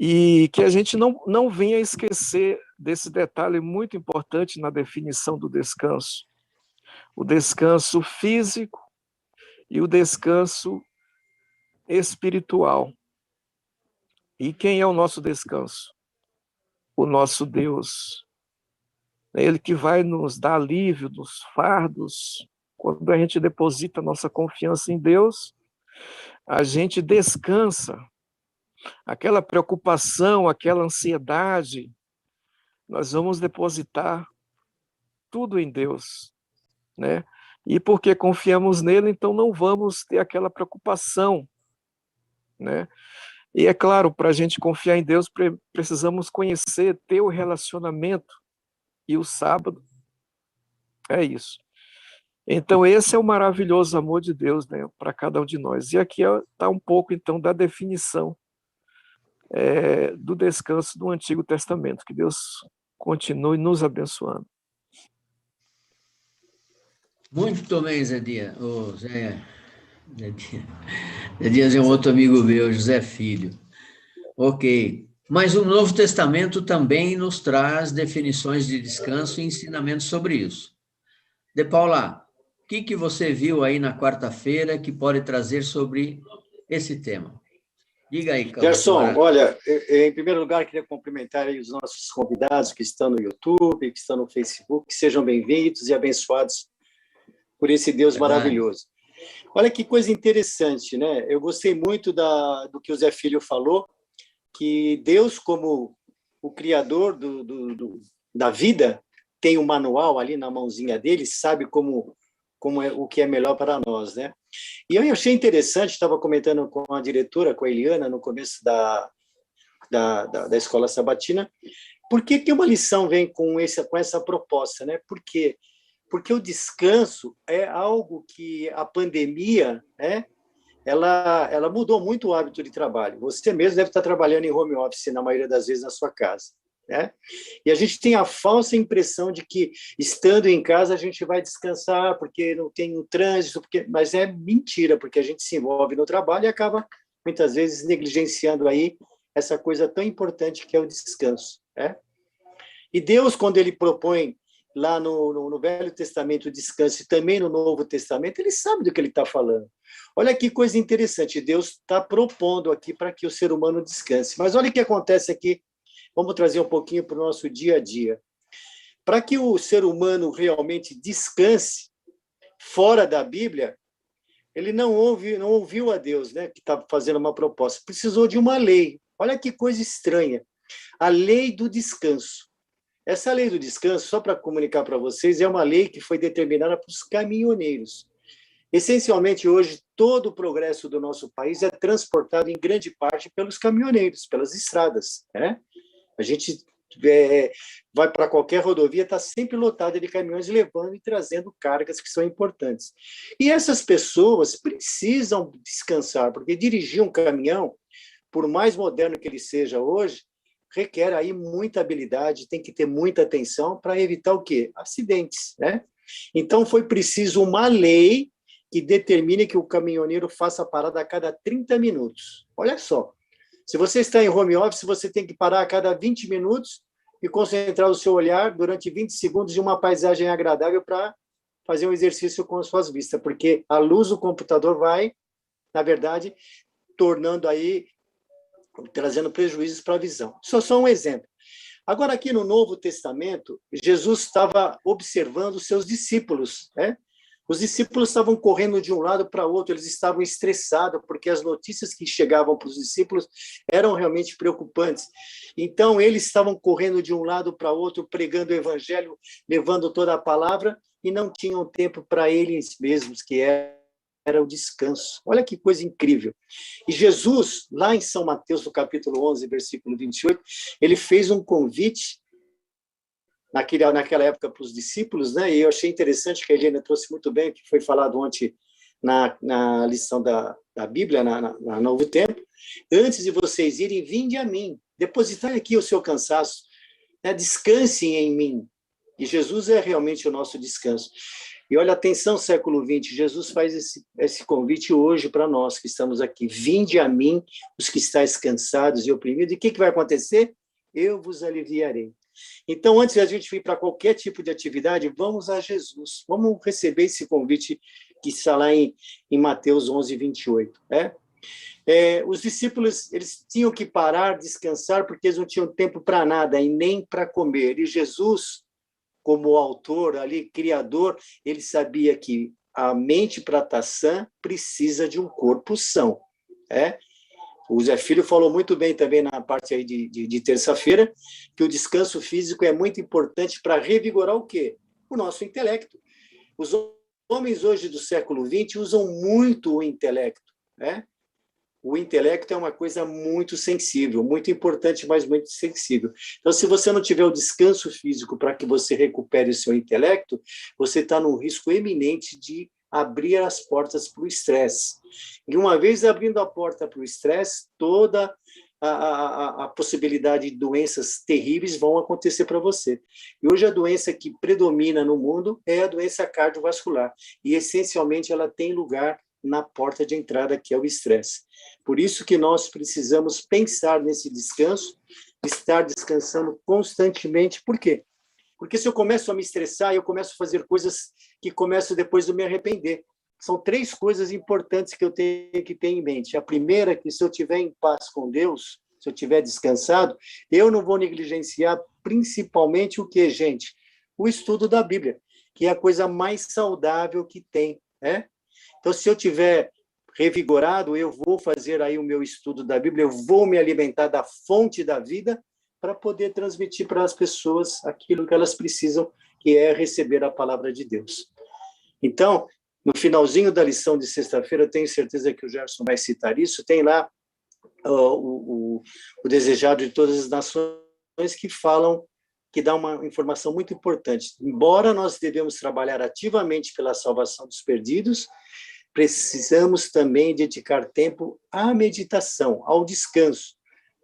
E: e que a gente não venha esquecer desse detalhe muito importante na definição do descanso. O descanso físico e o descanso espiritual. E quem é o nosso descanso? O nosso Deus. É Ele que vai nos dar alívio dos fardos. Quando a gente deposita nossa confiança em Deus, a gente descansa. Aquela preocupação, aquela ansiedade, nós vamos depositar tudo em Deus, né? E porque confiamos nele, então não vamos ter aquela preocupação, né? E é claro, para a gente confiar em Deus, precisamos conhecer, ter o relacionamento, e o sábado é isso. Então esse é o maravilhoso amor de Deus, né, para cada um de nós. E aqui está um pouco, então, da definição do descanso do Antigo Testamento. Que Deus continue nos abençoando.
D: Muito bem, Zé Dias. Zé Dias é um outro amigo meu, José Filho. Ok. Mas o Novo Testamento também nos traz definições de descanso e ensinamentos sobre isso. De Paula, o que você viu aí na quarta-feira que pode trazer sobre esse tema? Diga aí, Carlos.
F: Gerson, olha, em primeiro lugar, queria cumprimentar aí os nossos convidados que estão no YouTube, que estão no Facebook, que sejam bem-vindos e abençoados por esse Deus maravilhoso. Olha que coisa interessante, né? Eu gostei muito do que o Zé Filho falou, que Deus, como o criador da vida, tem um manual ali na mãozinha dele, sabe como é o que é melhor para nós, né? E eu achei interessante, estava comentando com a diretora, com a Eliana, no começo da escola sabatina, por que uma lição vem com essa proposta, né? Por quê? Porque o descanso é algo que a pandemia, né, ela mudou muito o hábito de trabalho. Você mesmo deve estar trabalhando em home office, na maioria das vezes, na sua casa, né? E a gente tem a falsa impressão de que, estando em casa, a gente vai descansar porque não tem o trânsito, mas é mentira, porque a gente se envolve no trabalho e acaba, muitas vezes, negligenciando aí essa coisa tão importante que é o descanso, né? E Deus, quando Ele propõe lá no Velho Testamento o descanso e também no Novo Testamento, Ele sabe do que Ele está falando. Olha que coisa interessante, Deus está propondo aqui para que o ser humano descanse. Mas olha o que acontece aqui, vamos trazer um pouquinho para o nosso dia a dia. Para que o ser humano realmente descanse fora da Bíblia, ele não ouviu a Deus, né, que está fazendo uma proposta. Precisou de uma lei. Olha que coisa estranha. A lei do descanso. Essa lei do descanso, só para comunicar para vocês, é uma lei que foi determinada para os caminhoneiros. Essencialmente, hoje, todo o progresso do nosso país é transportado em grande parte pelos caminhoneiros, pelas estradas, né? A gente vai para qualquer rodovia, está sempre lotada de caminhões levando e trazendo cargas que são importantes. E essas pessoas precisam descansar, porque dirigir um caminhão, por mais moderno que ele seja hoje, requer aí muita habilidade, tem que ter muita atenção para evitar o quê? Acidentes, né? Então, foi preciso uma lei que determine que o caminhoneiro faça a parada a cada 30 minutos. Olha só, se você está em home office, você tem que parar a cada 20 minutos e concentrar o seu olhar durante 20 segundos em uma paisagem agradável para fazer um exercício com as suas vistas, porque a luz do computador vai, na verdade, trazendo prejuízos para a visão. Só um exemplo. Agora, aqui no Novo Testamento, Jesus estava observando os seus discípulos, né? Os discípulos estavam correndo de um lado para o outro, eles estavam estressados, porque as notícias que chegavam para os discípulos eram realmente preocupantes. Então, eles estavam correndo de um lado para o outro, pregando o evangelho, levando toda a palavra, e não tinham tempo para eles mesmos, que era o descanso. Olha que coisa incrível. E Jesus, lá em São Mateus, no capítulo 11, versículo 28, ele fez um convite naquela época para os discípulos, né? E eu achei interessante que a Helena trouxe muito bem, que foi falado ontem na lição da Bíblia, na Novo Tempo. Antes de vocês irem, vinde a mim, depositai aqui o seu cansaço, né? Descansem em mim. E Jesus é realmente o nosso descanso. E olha, atenção, século XX, Jesus faz esse convite hoje para nós que estamos aqui. Vinde a mim, os que estáis cansados e oprimidos. E o que vai acontecer? Eu vos aliviarei. Então, antes de a gente ir para qualquer tipo de atividade, vamos a Jesus. Vamos receber esse convite que está lá em Mateus 11, 28. Os discípulos, eles tinham que parar, descansar, porque eles não tinham tempo para nada e nem para comer. E Jesus, como autor ali, criador, ele sabia que a mente para estar sã precisa de um corpo são. O Zé Filho falou muito bem também na parte aí de terça-feira, que o descanso físico é muito importante para revigorar o quê? O nosso intelecto. Os homens hoje do século XX usam muito o intelecto. O intelecto é uma coisa muito sensível, muito importante, mas muito sensível. Então, se você não tiver o descanso físico para que você recupere o seu intelecto, você está num risco eminente de abrir as portas para o estresse. E uma vez abrindo a porta para o estresse, toda a possibilidade de doenças terríveis vão acontecer para você. E hoje a doença que predomina no mundo é a doença cardiovascular. E, essencialmente, ela tem lugar na porta de entrada, que é o estresse. Por isso que nós precisamos pensar nesse descanso, estar descansando constantemente. Por quê? Porque se eu começo a me estressar, eu começo a fazer coisas que começo depois de me arrepender. São 3 coisas importantes que eu tenho que ter em mente. A primeira é que se eu estiver em paz com Deus, se eu estiver descansado, eu não vou negligenciar principalmente o que, gente? O estudo da Bíblia, que é a coisa mais saudável que tem, Então, se eu estiver revigorado, eu vou fazer aí o meu estudo da Bíblia, eu vou me alimentar da fonte da vida para poder transmitir para as pessoas aquilo que elas precisam, que é receber a palavra de Deus. Então, no finalzinho da lição de sexta-feira, eu tenho certeza que o Gerson vai citar isso, tem lá o desejado de todas as nações que dá uma informação muito importante. Embora nós devemos trabalhar ativamente pela salvação dos perdidos, precisamos também dedicar tempo à meditação, ao descanso,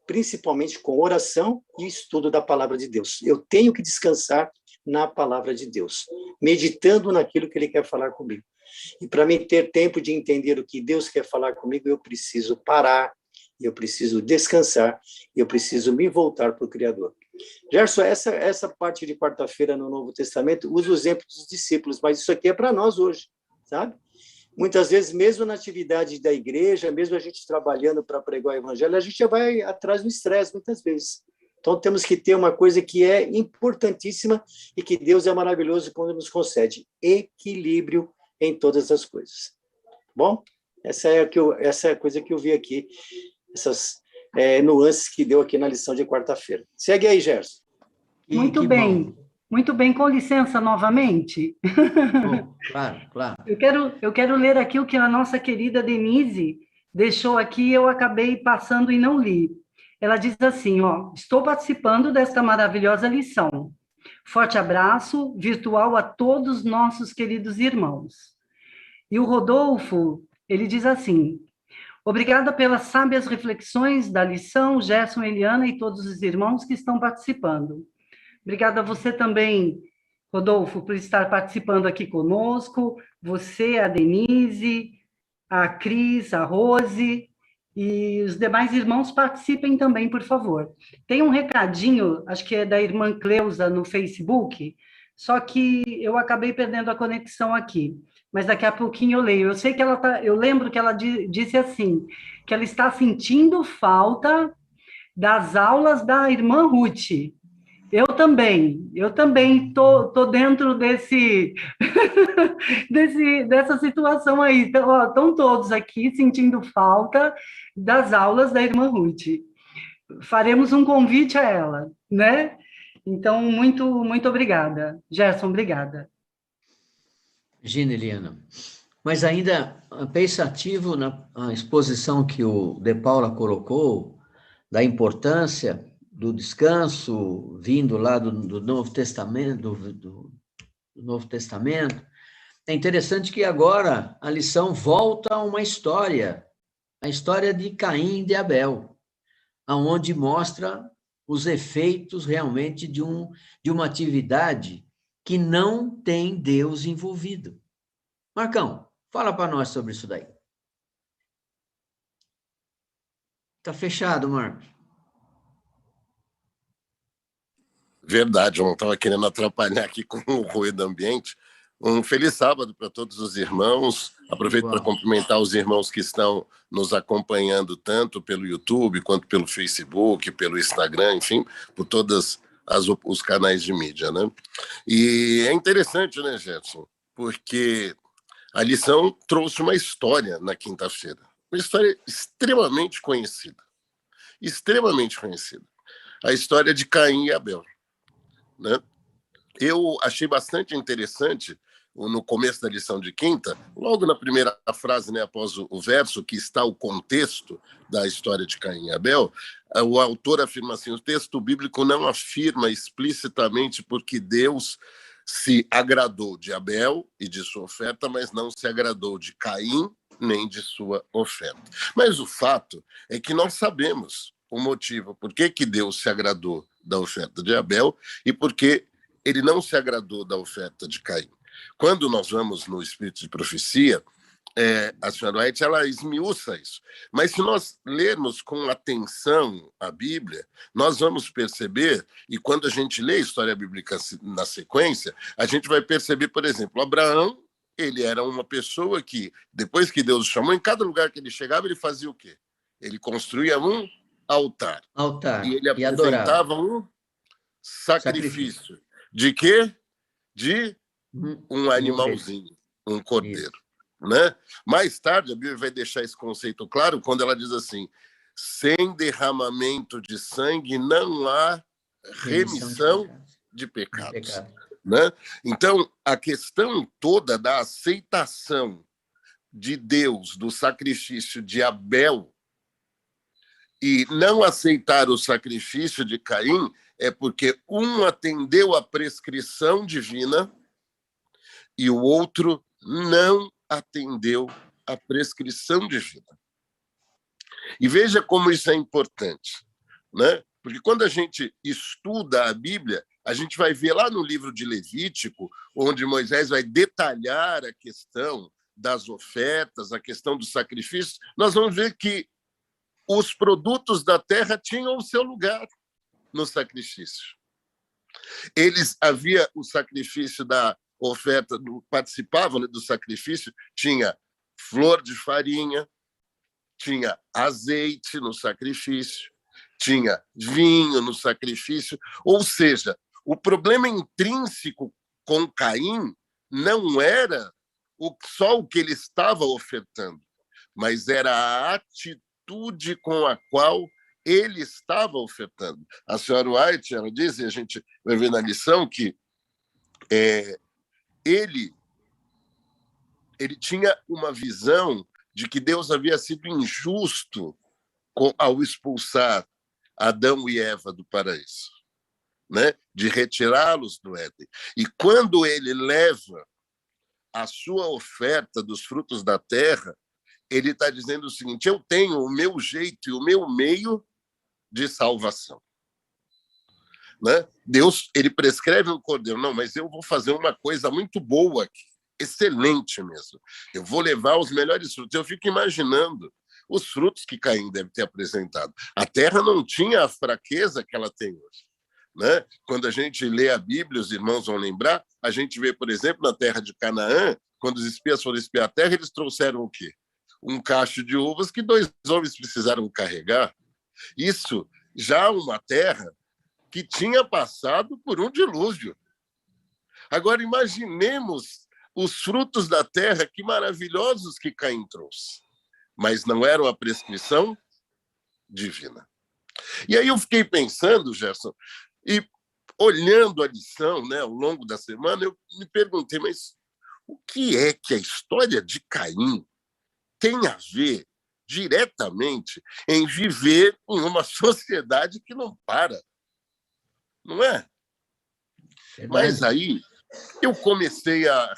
F: principalmente com oração e estudo da palavra de Deus. Eu tenho que descansar na palavra de Deus, meditando naquilo que Ele quer falar comigo. E para mim ter tempo de entender o que Deus quer falar comigo, eu preciso parar, eu preciso descansar, eu preciso me voltar para o Criador. Gerson, essa parte de quarta-feira no Novo Testamento usa o exemplo dos discípulos, mas isso aqui é para nós hoje, sabe? Muitas vezes, mesmo na atividade da igreja, mesmo a gente trabalhando para pregar o evangelho, a gente já vai atrás do estresse, muitas vezes. Então, temos que ter uma coisa que é importantíssima e que Deus é maravilhoso quando nos concede: equilíbrio em todas as coisas. Bom, essa é a coisa que eu vi aqui, essas nuances que deu aqui na lição de quarta-feira. Segue aí, Gerson.
C: Muito bem. Muito bem, com licença novamente.
D: Bom, claro.
C: Eu quero ler aqui o que a nossa querida Denise deixou aqui, eu acabei passando e não li. Ela diz assim, estou participando desta maravilhosa lição. Forte abraço virtual a todos nossos queridos irmãos. E o Rodolfo, ele diz assim: obrigada pelas sábias reflexões da lição, Gerson, Eliana e todos os irmãos que estão participando. Obrigada a você também, Rodolfo, por estar participando aqui conosco, você, a Denise, a Cris, a Rose, e os demais irmãos participem também, por favor. Tem um recadinho, acho que é da irmã Cleusa no Facebook, só que eu acabei perdendo a conexão aqui, mas daqui a pouquinho eu leio. Eu sei que eu lembro que ela disse assim, que ela está sentindo falta das aulas da irmã Ruth. Eu também tô dentro dessa situação aí. Estão todos aqui sentindo falta das aulas da irmã Ruth. Faremos um convite a ela, né? Então, muito, muito obrigada. Gerson, obrigada.
D: Imagina, Eliana. Mas ainda pensativo na exposição que o De Paula colocou, da importância do descanso vindo lá do Novo Testamento, do Novo Testamento, é interessante que agora a lição volta a uma história, a história de Caim e de Abel, aonde mostra os efeitos realmente de uma atividade que não tem Deus envolvido. Marcão, fala para nós sobre isso daí. Tá fechado, Marcos.
G: Verdade, eu não estava querendo atrapalhar aqui com o ruído ambiente. Um feliz sábado para todos os irmãos. Aproveito para cumprimentar os irmãos que estão nos acompanhando tanto pelo YouTube, quanto pelo Facebook, pelo Instagram, enfim, por todos os canais de mídia, né? E é interessante, né, Gerson? Porque a lição trouxe uma história na quinta-feira. Uma história extremamente conhecida. Extremamente conhecida. A história de Caim e Abel. Né? Eu achei bastante interessante, no começo da lição de quinta, logo na primeira frase, né, após o verso, que está o contexto da história de Caim e Abel, o autor afirma assim: o texto bíblico não afirma explicitamente porque Deus se agradou de Abel e de sua oferta, mas não se agradou de Caim nem de sua oferta. Mas o fato é que nós sabemos o motivo por que Deus se agradou da oferta de Abel e por que ele não se agradou da oferta de Caim. Quando nós vamos no Espírito de Profecia, a senhora White, ela esmiuça isso. Mas se nós lermos com atenção a Bíblia, nós vamos perceber, e quando a gente lê a história bíblica na sequência, a gente vai perceber, por exemplo, Abraão, ele era uma pessoa que, depois que Deus o chamou, em cada lugar que ele chegava, ele fazia o quê? Ele construía um altar.
D: Altar.
G: E ele
D: E adorava.
G: apresentava um sacrifício. De quê? De um animalzinho, um cordeiro. Né? Mais tarde, a Bíblia vai deixar esse conceito claro quando ela diz assim: sem derramamento de sangue não há remissão de pecados. Né? Então, a questão toda da aceitação de Deus do sacrifício de Abel e não aceitar o sacrifício de Caim é porque um atendeu à prescrição divina e o outro não atendeu à prescrição divina. E veja como isso é importante, né? Porque quando a gente estuda a Bíblia, a gente vai ver lá no livro de Levítico, onde Moisés vai detalhar a questão das ofertas, a questão dos sacrifícios, nós vamos ver que os produtos da terra tinham o seu lugar no sacrifício. Havia o sacrifício da oferta, participavam, né, do sacrifício, tinha flor de farinha, tinha azeite no sacrifício, tinha vinho no sacrifício, ou seja, o problema intrínseco com Caim não era só o que ele estava ofertando, mas era a atitude com a qual ele estava ofertando. A senhora White, ela diz, e a gente vai ver na lição, que ele tinha uma visão de que Deus havia sido injusto ao expulsar Adão e Eva do paraíso, né? De retirá-los do Éden. E quando ele leva a sua oferta dos frutos da terra, ele está dizendo o seguinte: eu tenho o meu jeito e o meu meio de salvação. Né? Deus, ele prescreve um cordeiro. Não, mas eu vou fazer uma coisa muito boa aqui, excelente mesmo. Eu vou levar os melhores frutos. Eu fico imaginando os frutos que Caim deve ter apresentado. A terra não tinha a fraqueza que ela tem hoje. Né? Quando a gente lê a Bíblia, os irmãos vão lembrar, a gente vê, por exemplo, na terra de Canaã, quando os espias foram espiar a terra, eles trouxeram o quê? Um cacho de uvas que 2 homens precisaram carregar. Isso já uma terra que tinha passado por um dilúvio. Agora, imaginemos os frutos da terra, que maravilhosos que Caim trouxe, mas não eram a prescrição divina. E aí eu fiquei pensando, Gerson, e olhando a lição, né, ao longo da semana, eu me perguntei, mas o que é que a história de Caim tem a ver diretamente em viver em uma sociedade que não para? Não é? Mas aí eu comecei a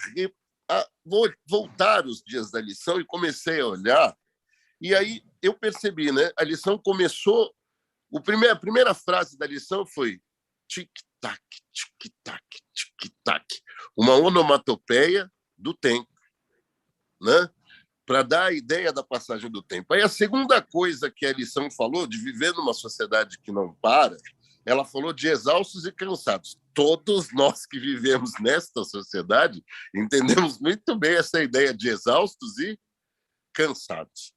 G: voltar os dias da lição e comecei a olhar, e aí eu percebi, né? A lição começou, a primeira frase da lição foi: tic, tic-tac, tic-tac, tic-tac. Uma onomatopeia do tempo, né? Para dar a ideia da passagem do tempo. Aí a segunda coisa que a lição falou, de viver numa sociedade que não para, ela falou de exaustos e cansados. Todos nós que vivemos nesta sociedade entendemos muito bem essa ideia de exaustos e cansados.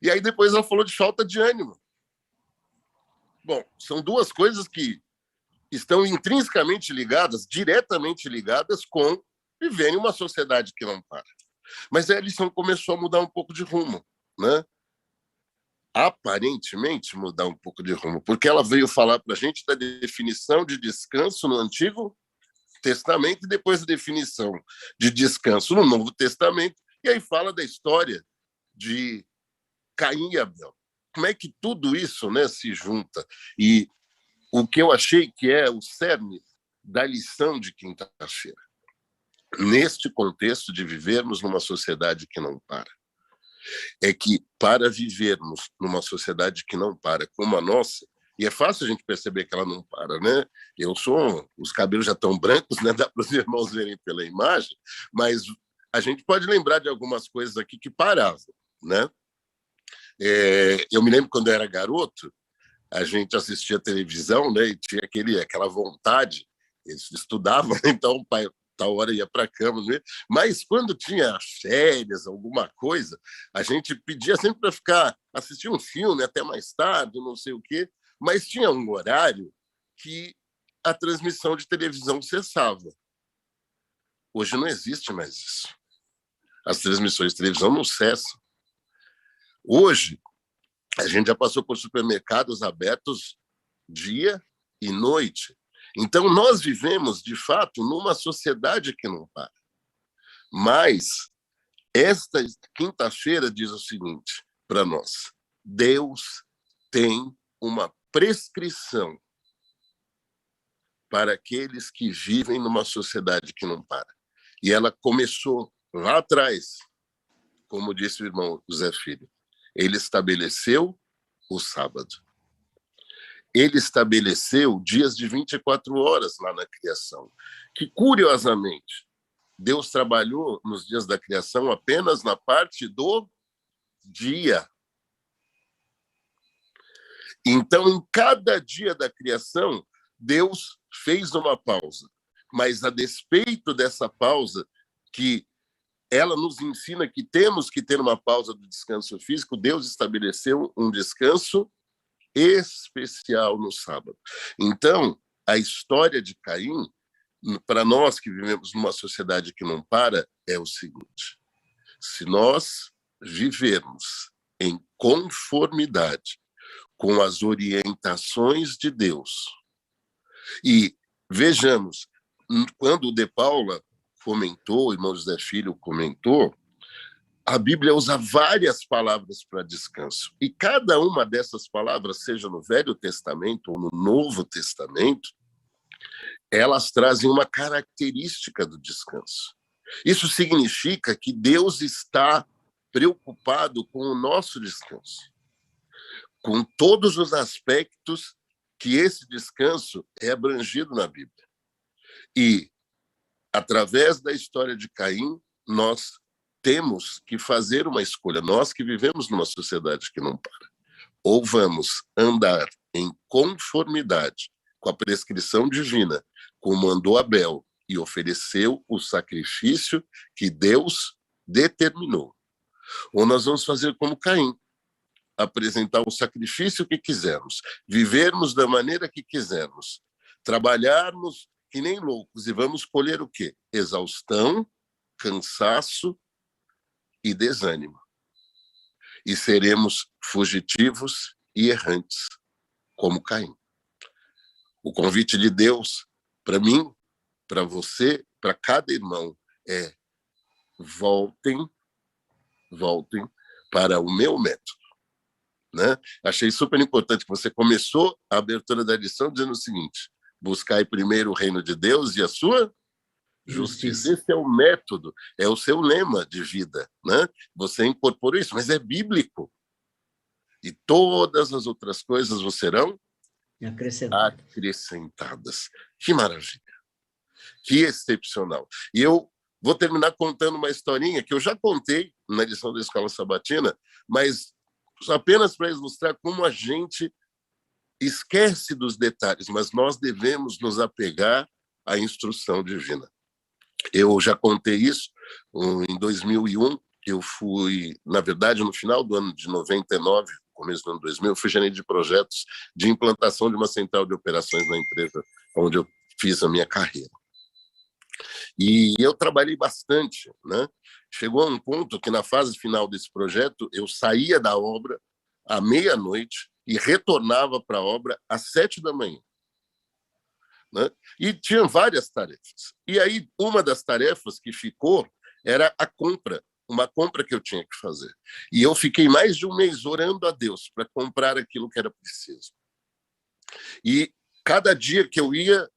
G: E aí depois ela falou de falta de ânimo. Bom, são duas coisas que estão intrinsecamente ligadas, diretamente ligadas com viver em uma sociedade que não para. Mas a lição começou a mudar um pouco de rumo, né? Aparentemente mudar um pouco de rumo, porque ela veio falar para a gente da definição de descanso no Antigo Testamento e depois a definição de descanso no Novo Testamento, e aí fala da história de Caim e Abel. Como é que tudo isso, né, se junta? E o que eu achei que é o cerne da lição de quinta-feira, neste contexto de vivermos numa sociedade que não para, é que para vivermos numa sociedade que não para como a nossa, e é fácil a gente perceber que ela não para, né? Os cabelos já estão brancos, né? Dá para os irmãos verem pela imagem, mas a gente pode lembrar de algumas coisas aqui que paravam, né? Eu me lembro quando eu era garoto, a gente assistia televisão, né? E tinha aquela vontade, eles estudavam, então o pai tal hora ia para a cama, né? Mas quando tinha férias, alguma coisa, a gente pedia sempre para ficar assistir um filme até mais tarde, não sei o quê, mas tinha um horário que a transmissão de televisão cessava. Hoje não existe mais isso. As transmissões de televisão não cessam. Hoje, a gente já passou por supermercados abertos dia e noite. Então, nós vivemos, de fato, numa sociedade que não para. Mas esta quinta-feira diz o seguinte para nós: Deus tem uma prescrição para aqueles que vivem numa sociedade que não para. E ela começou lá atrás, como disse o irmão José Filho. Ele estabeleceu o sábado. Ele estabeleceu dias de 24 horas lá na criação, que, curiosamente, Deus trabalhou nos dias da criação apenas na parte do dia. Então, em cada dia da criação, Deus fez uma pausa. Mas, a despeito dessa pausa, que ela nos ensina que temos que ter uma pausa do descanso físico, Deus estabeleceu um descanso especial no sábado. Então, a história de Caim, para nós que vivemos numa sociedade que não para, é o seguinte: se nós vivermos em conformidade com as orientações de Deus, e vejamos, quando o De Paula comentou, o irmão José Filho comentou, a Bíblia usa várias palavras para descanso. E cada uma dessas palavras, seja no Velho Testamento ou no Novo Testamento, elas trazem uma característica do descanso. Isso significa que Deus está preocupado com o nosso descanso, com todos os aspectos que esse descanso é abrangido na Bíblia. E, através da história de Caim, nós temos que fazer uma escolha, nós que vivemos numa sociedade que não para. Ou vamos andar em conformidade com a prescrição divina, como andou Abel e ofereceu o sacrifício que Deus determinou. Ou nós vamos fazer como Caim, apresentar o sacrifício que quisermos, vivermos da maneira que quisermos, trabalharmos que nem loucos, e vamos colher o quê? Exaustão, cansaço e desânimo. E seremos fugitivos e errantes, como Caim. O convite de Deus para mim, para você, para cada irmão é: voltem para o meu método. Né? Achei super importante que você começou a abertura da lição dizendo o seguinte: buscai primeiro o reino de Deus e a sua justiça. Esse é o método, é o seu lema de vida, né? Você incorporou isso, mas é bíblico. E todas as outras coisas vos serão
D: acrescentadas.
G: Que maravilha! Que excepcional! E eu vou terminar contando uma historinha que eu já contei na lição da Escola Sabatina, mas apenas para ilustrar como a gente esquece dos detalhes, mas nós devemos nos apegar à instrução divina. Eu já contei isso em 2001, eu fui, na verdade, no final do ano de 99, começo do ano 2000, eu fui gerente de projetos de implantação de uma central de operações na empresa onde eu fiz a minha carreira. E eu trabalhei bastante, né? Chegou a um ponto que, na fase final desse projeto, eu saía da obra à meia-noite e retornava para a obra às 7 da manhã. Né? E tinha várias tarefas. E aí, uma das tarefas que ficou era a compra, uma compra que eu tinha que fazer. E eu fiquei mais de um mês orando a Deus para comprar aquilo que era preciso. E cada dia que eu ia,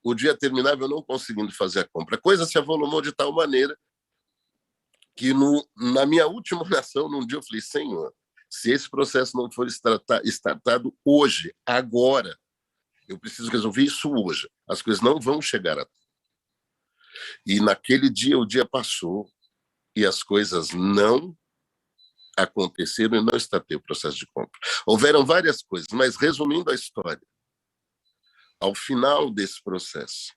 G: o dia terminava eu não conseguindo fazer a compra. A coisa se avolumou de tal maneira que na minha última oração, num dia eu falei, Senhor, se esse processo não for startado hoje, agora, eu preciso resolver isso hoje. As coisas não vão chegar a tempo. E naquele dia, o dia passou e as coisas não aconteceram e não startei o processo de compra. Houveram várias coisas, mas resumindo a história, ao final desse processo,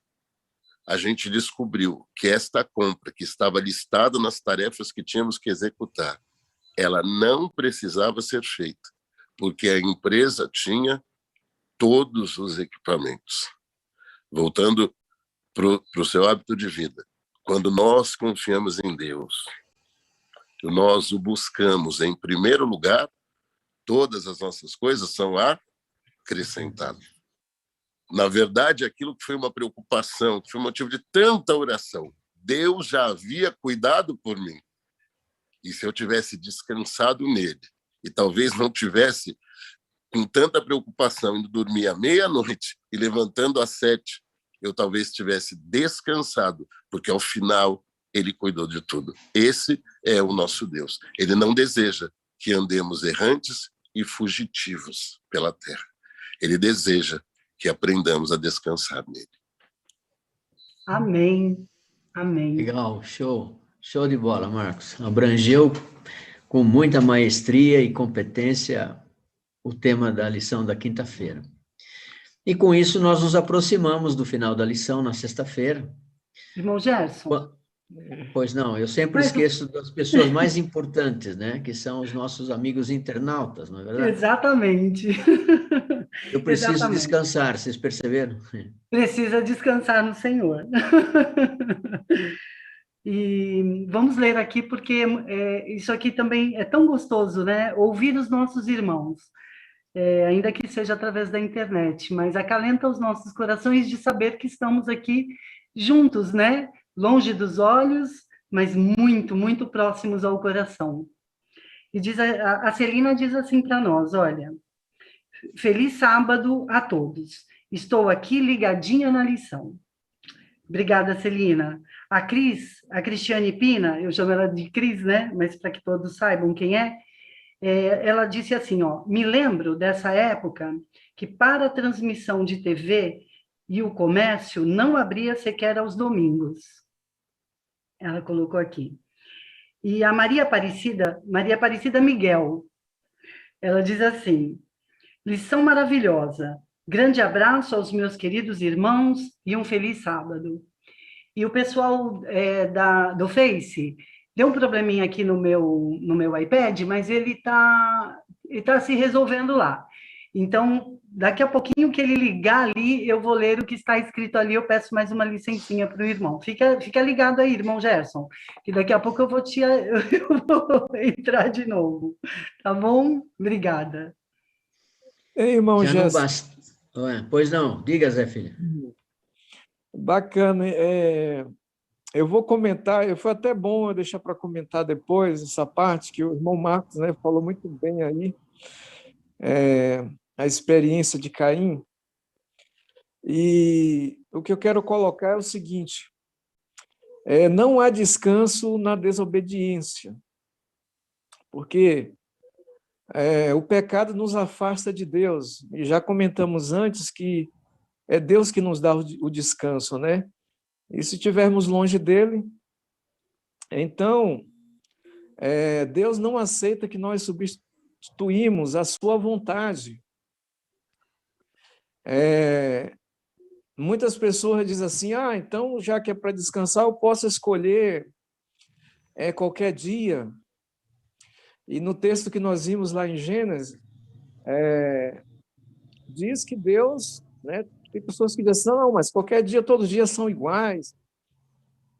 G: a gente descobriu que esta compra, que estava listada nas tarefas que tínhamos que executar, ela não precisava ser feita, porque a empresa tinha todos os equipamentos. Voltando para o seu hábito de vida, quando nós confiamos em Deus, nós o buscamos em primeiro lugar, todas as nossas coisas são acrescentadas. Na verdade, aquilo que foi uma preocupação, que foi motivo de tanta oração, Deus já havia cuidado por mim. E se eu tivesse descansado nele, e talvez não tivesse com tanta preocupação indo dormir à meia-noite e levantando às 7, eu talvez tivesse descansado, porque ao final ele cuidou de tudo. Esse é o nosso Deus. Ele não deseja que andemos errantes e fugitivos pela terra. Ele deseja que aprendamos a descansar nele.
C: Amém. Amém.
D: Legal, show. Show de bola, Marcos. Abrangeu com muita maestria e competência o tema da lição da quinta-feira. E com isso nós nos aproximamos do final da lição na sexta-feira.
C: Irmão Gerson.
D: Pois não, eu sempre esqueço das pessoas mais importantes, né? Que são os nossos amigos internautas, não é verdade?
C: Exatamente.
D: Eu preciso descansar, vocês perceberam?
C: Precisa descansar no Senhor. E vamos ler aqui, porque isso aqui também é tão gostoso, né? Ouvir os nossos irmãos, ainda que seja através da internet, mas acalenta os nossos corações de saber que estamos aqui juntos, né? Longe dos olhos, mas muito, muito próximos ao coração. E diz, a Celina diz assim para nós, olha, feliz sábado a todos. Estou aqui ligadinha na lição. Obrigada, Celina. A Cris, a Cristiane Pina, eu chamo ela de Cris, né? Mas para que todos saibam quem é, ela disse assim, ó, me lembro dessa época que para a transmissão de TV e o comércio não abria sequer aos domingos. Ela colocou aqui. E a Maria Aparecida Miguel, ela diz assim, lição maravilhosa, grande abraço aos meus queridos irmãos e um feliz sábado. E o pessoal do Face, deu um probleminha aqui no meu iPad, mas ele está se resolvendo lá. Então, daqui a pouquinho que ele ligar ali, eu vou ler o que está escrito ali, eu peço mais uma licencinha para o irmão. Fica ligado aí, irmão Gerson, que daqui a pouco eu vou entrar de novo. Tá bom? Obrigada.
E: Ei, irmão Gerson.
D: Pois não, diga, Zé Filho.
E: Bacana. Eu vou comentar, foi até bom eu deixar para comentar depois essa parte que o irmão Marcos, né, falou muito bem aí, a experiência de Caim. E o que eu quero colocar é o seguinte, não há descanso na desobediência, porque o pecado nos afasta de Deus. E já comentamos antes que é Deus que nos dá o descanso, né? E se estivermos longe dele, então Deus não aceita que nós substituímos a sua vontade. Muitas pessoas dizem assim, então já que é para descansar, eu posso escolher qualquer dia. E no texto que nós vimos lá em Gênesis, diz que Deus, né, tem pessoas que dizem, não, mas qualquer dia, todos os dias são iguais.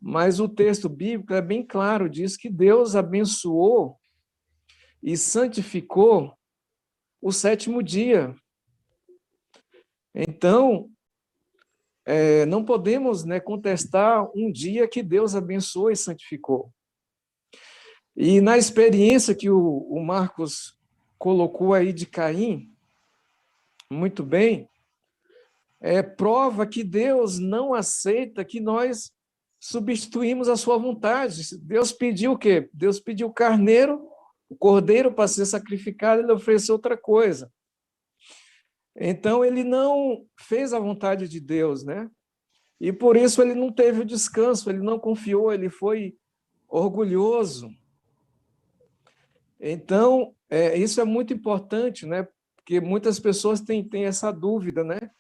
E: Mas o texto bíblico é bem claro, diz que Deus abençoou e santificou o 7º dia. Então, não podemos, né, contestar um dia que Deus abençoou e santificou. E na experiência que o Marcos colocou aí de Caim, muito bem, prova que Deus não aceita que nós substituímos a sua vontade. Deus pediu o quê? Deus pediu o carneiro, o cordeiro para ser sacrificado, ele ofereceu outra coisa. Então, ele não fez a vontade de Deus, né? E por isso ele não teve o descanso, ele não confiou, ele foi orgulhoso. Então, isso é muito importante, né? Porque muitas pessoas têm essa dúvida, né?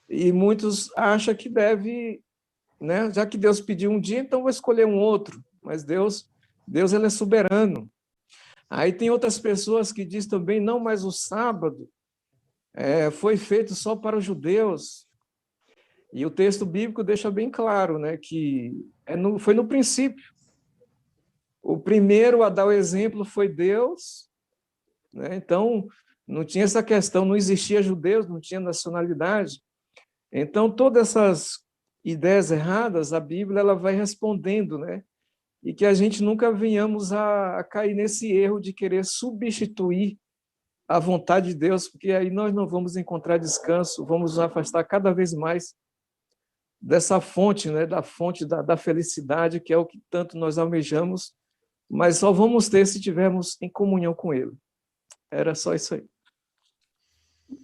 E: E muitos acham que deve, né? Já que Deus pediu um dia, então vou escolher um outro. Mas Deus ele é soberano. Aí tem outras pessoas que dizem também, não, mas o sábado foi feito só para os judeus. E o texto bíblico deixa bem claro, né, que foi no princípio. O primeiro a dar o exemplo foi Deus, né? Então, não tinha essa questão, não existia judeus, não tinha nacionalidade. Então, todas essas ideias erradas, a Bíblia ela vai respondendo, né? E que a gente nunca venhamos a cair nesse erro de querer substituir a vontade de Deus, porque aí nós não vamos encontrar descanso, vamos nos afastar cada vez mais dessa fonte, né? Da fonte da felicidade, que é o que tanto nós almejamos, mas só vamos ter se tivermos em comunhão com Ele. Era só isso aí.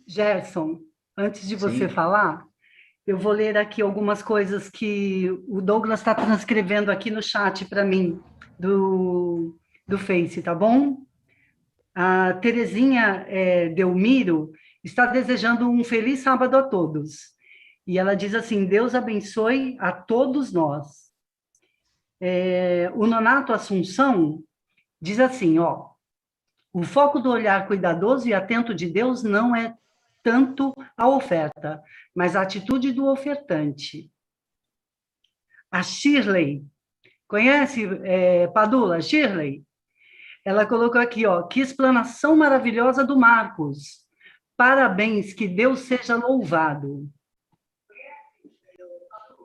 C: Gerson, antes de você
D: Sim.
C: falar, eu vou ler aqui algumas coisas que o Douglas está transcrevendo aqui no chat para mim, do Face, tá bom? A Terezinha Delmiro está desejando um feliz sábado a todos. E ela diz assim, Deus abençoe a todos nós. O Nonato Assunção diz assim, o foco do olhar cuidadoso e atento de Deus não é tanto a oferta, mas a atitude do ofertante. A Shirley, conhece, Padula, Shirley? Ela colocou aqui, que explanação maravilhosa do Marcos. Parabéns, que Deus seja louvado.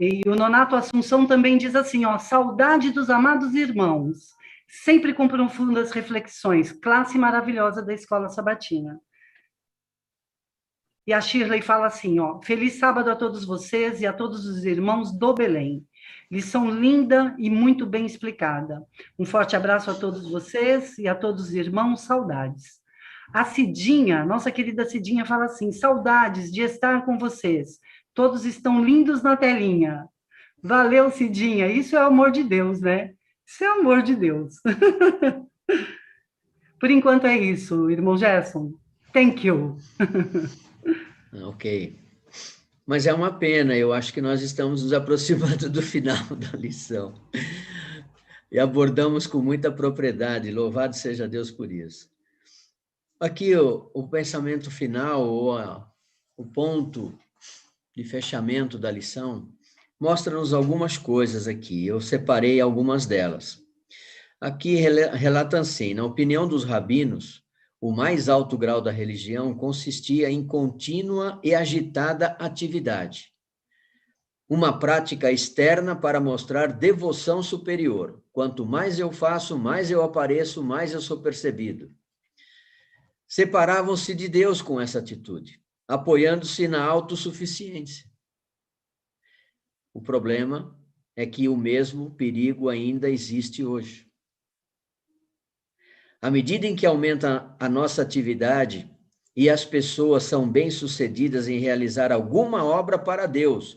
C: E o Nonato Assunção também diz assim, saudade dos amados irmãos, sempre com profundas reflexões, classe maravilhosa da Escola Sabatina. E a Shirley fala assim, feliz sábado a todos vocês e a todos os irmãos do Belém. Lição linda e muito bem explicada. Um forte abraço a todos vocês e a todos os irmãos, saudades. A Cidinha, nossa querida Cidinha, fala assim, saudades de estar com vocês. Todos estão lindos na telinha. Valeu, Cidinha. Isso é amor de Deus, né? Isso é amor de Deus. Por enquanto é isso, irmão Gerson. Thank you.
D: Ok. Mas é uma pena, eu acho que nós estamos nos aproximando do final da lição. E abordamos com muita propriedade, louvado seja Deus por isso. Aqui o pensamento final, ou o ponto de fechamento da lição, mostra-nos algumas coisas aqui, eu separei algumas delas. Aqui relata assim, na opinião dos rabinos, o mais alto grau da religião consistia em contínua e agitada atividade. Uma prática externa para mostrar devoção superior. Quanto mais eu faço, mais eu apareço, mais eu sou percebido. Separavam-se de Deus com essa atitude, apoiando-se na autossuficiência. O problema é que o mesmo perigo ainda existe hoje. À medida em que aumenta a nossa atividade e as pessoas são bem-sucedidas em realizar alguma obra para Deus,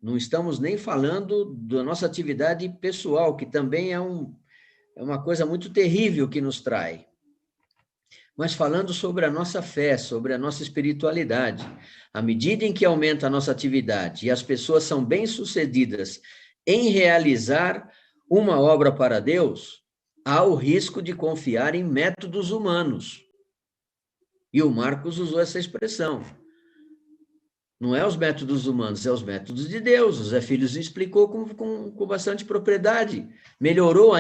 D: não estamos nem falando da nossa atividade pessoal, que também é uma coisa muito terrível que nos trai, mas falando sobre a nossa fé, sobre a nossa espiritualidade. À medida em que aumenta a nossa atividade e as pessoas são bem-sucedidas em realizar uma obra para Deus, há o risco de confiar em métodos humanos. E o Marcos usou essa expressão. Não é os métodos humanos, é os métodos de Deus. O Zé Filhos explicou com bastante propriedade. Melhorou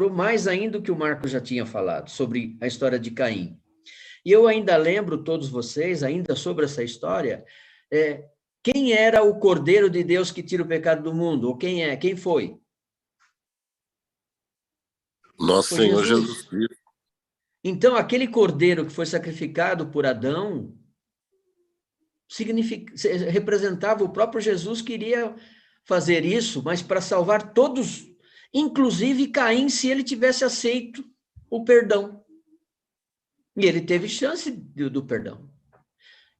D: mais ainda o que o Marcos já tinha falado sobre a história de Caim. E eu ainda lembro todos vocês, ainda sobre essa história, quem era o Cordeiro de Deus que tira o pecado do mundo? Ou quem foi?
G: Nosso Senhor Jesus Cristo.
D: Então, aquele cordeiro que foi sacrificado por Adão representava o próprio Jesus que iria fazer isso, mas para salvar todos, inclusive Caim, se ele tivesse aceito o perdão. E ele teve chance do perdão.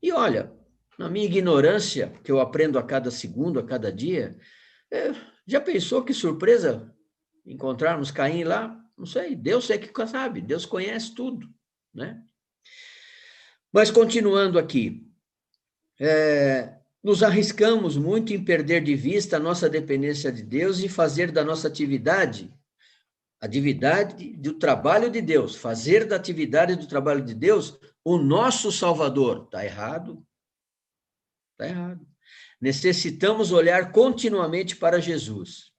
D: E olha, na minha ignorância, que eu aprendo a cada segundo, a cada dia, já pensou que surpresa encontrarmos Caim lá? Não sei, Deus é que sabe, Deus conhece tudo, né? Mas continuando aqui, nos arriscamos muito em perder de vista a nossa dependência de Deus e fazer da nossa atividade do trabalho de Deus, fazer da atividade do trabalho de Deus o nosso Salvador. Está errado? Está errado. Necessitamos olhar continuamente para Jesus.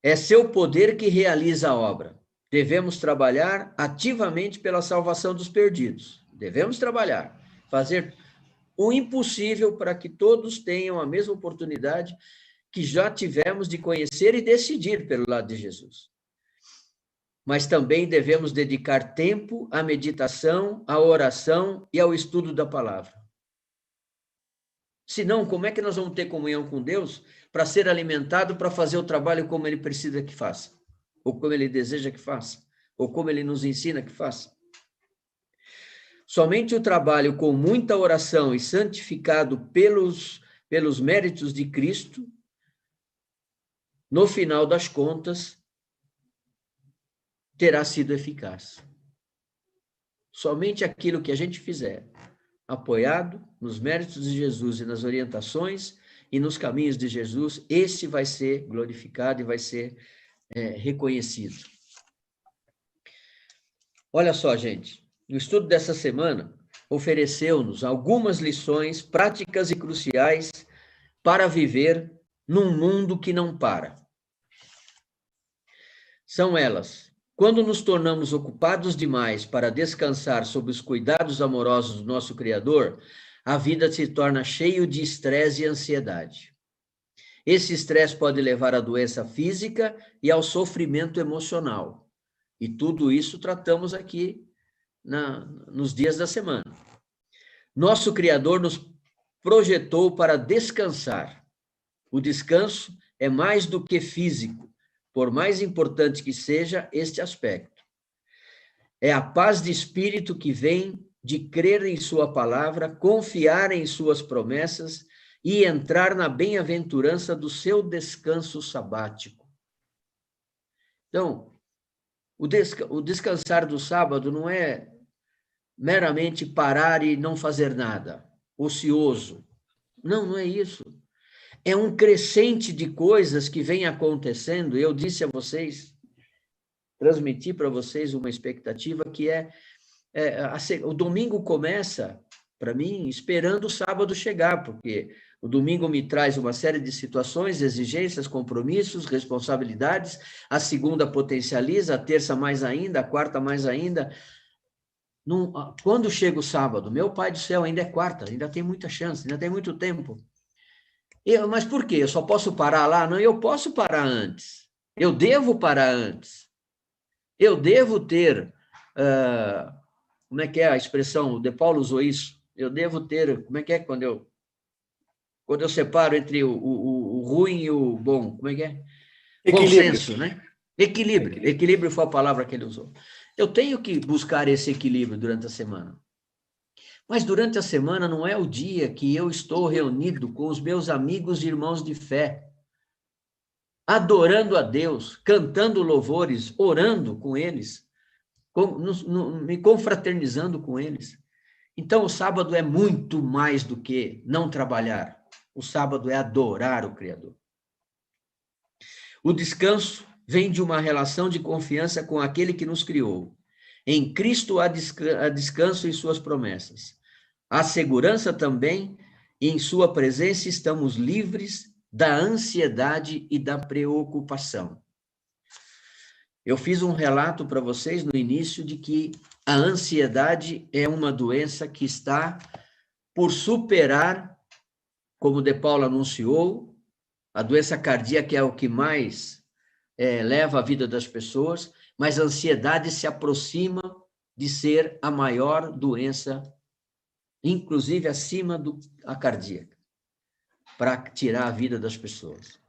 D: É seu poder que realiza a obra. Devemos trabalhar ativamente pela salvação dos perdidos. Devemos trabalhar, fazer o impossível para que todos tenham a mesma oportunidade que já tivemos de conhecer e decidir pelo lado de Jesus. Mas também devemos dedicar tempo à meditação, à oração e ao estudo da palavra. Senão, como é que nós vamos ter comunhão com Deus para ser alimentado, para fazer o trabalho como Ele precisa que faça? Ou como Ele deseja que faça? Ou como Ele nos ensina que faça? Somente o trabalho com muita oração e santificado pelos méritos de Cristo, no final das contas, terá sido eficaz. Somente aquilo que a gente fizer, apoiado nos méritos de Jesus e nas orientações e nos caminhos de Jesus, esse vai ser glorificado e vai ser reconhecido. Olha só, gente. O estudo dessa semana ofereceu-nos algumas lições práticas e cruciais para viver num mundo que não para. São elas: quando nos tornamos ocupados demais para descansar sob os cuidados amorosos do nosso Criador, a vida se torna cheia de estresse e ansiedade. Esse estresse pode levar à doença física e ao sofrimento emocional. E tudo isso tratamos aqui nos dias da semana. Nosso Criador nos projetou para descansar. O descanso é mais do que físico, por mais importante que seja este aspecto. É a paz de espírito que vem de crer em sua palavra, confiar em suas promessas e entrar na bem-aventurança do seu descanso sabático. Então, o descansar do sábado não é meramente parar e não fazer nada, ocioso. Não, não é isso. É um crescente de coisas que vem acontecendo. Eu disse a vocês, transmiti para vocês uma expectativa que o domingo começa, para mim, esperando o sábado chegar, porque o domingo me traz uma série de situações, exigências, compromissos, responsabilidades. A segunda potencializa, a terça mais ainda, a quarta mais ainda. Quando chega o sábado, meu Pai do céu, ainda é quarta, ainda tem muita chance, ainda tem muito tempo. Mas por quê? Eu só posso parar lá? Não, eu posso parar antes. Eu devo parar antes. Eu devo ter... como é que é a expressão? O De Paulo usou isso. Eu devo ter... Como é que é quando eu separo entre o ruim e o bom? Como é que é? Bom senso, né? Equilíbrio. Equilíbrio foi a palavra que ele usou. Eu tenho que buscar esse equilíbrio durante a semana. Mas durante a semana não é o dia que eu estou reunido com os meus amigos e irmãos de fé, adorando a Deus, cantando louvores, orando com eles, me confraternizando com eles. Então, o sábado é muito mais do que não trabalhar. O sábado é adorar o Criador. O descanso vem de uma relação de confiança com aquele que nos criou. Em Cristo há descanso em suas promessas. Há segurança também, e em sua presença estamos livres da ansiedade e da preocupação. Eu fiz um relato para vocês no início de que a ansiedade é uma doença que está por superar, como De Paula anunciou, a doença cardíaca é o que mais leva a vida das pessoas, mas a ansiedade se aproxima de ser a maior doença, inclusive acima da cardíaca, para tirar a vida das pessoas.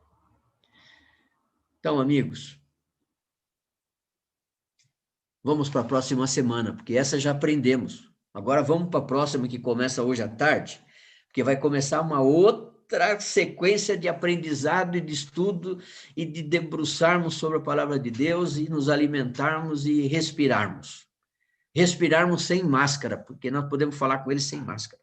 D: Então, amigos, vamos para a próxima semana, porque essa já aprendemos. Agora vamos para a próxima, que começa hoje à tarde, porque vai começar uma outra sequência de aprendizado e de estudo e de debruçarmos sobre a palavra de Deus e nos alimentarmos e respirarmos. Respirarmos sem máscara, porque nós podemos falar com eles sem máscara.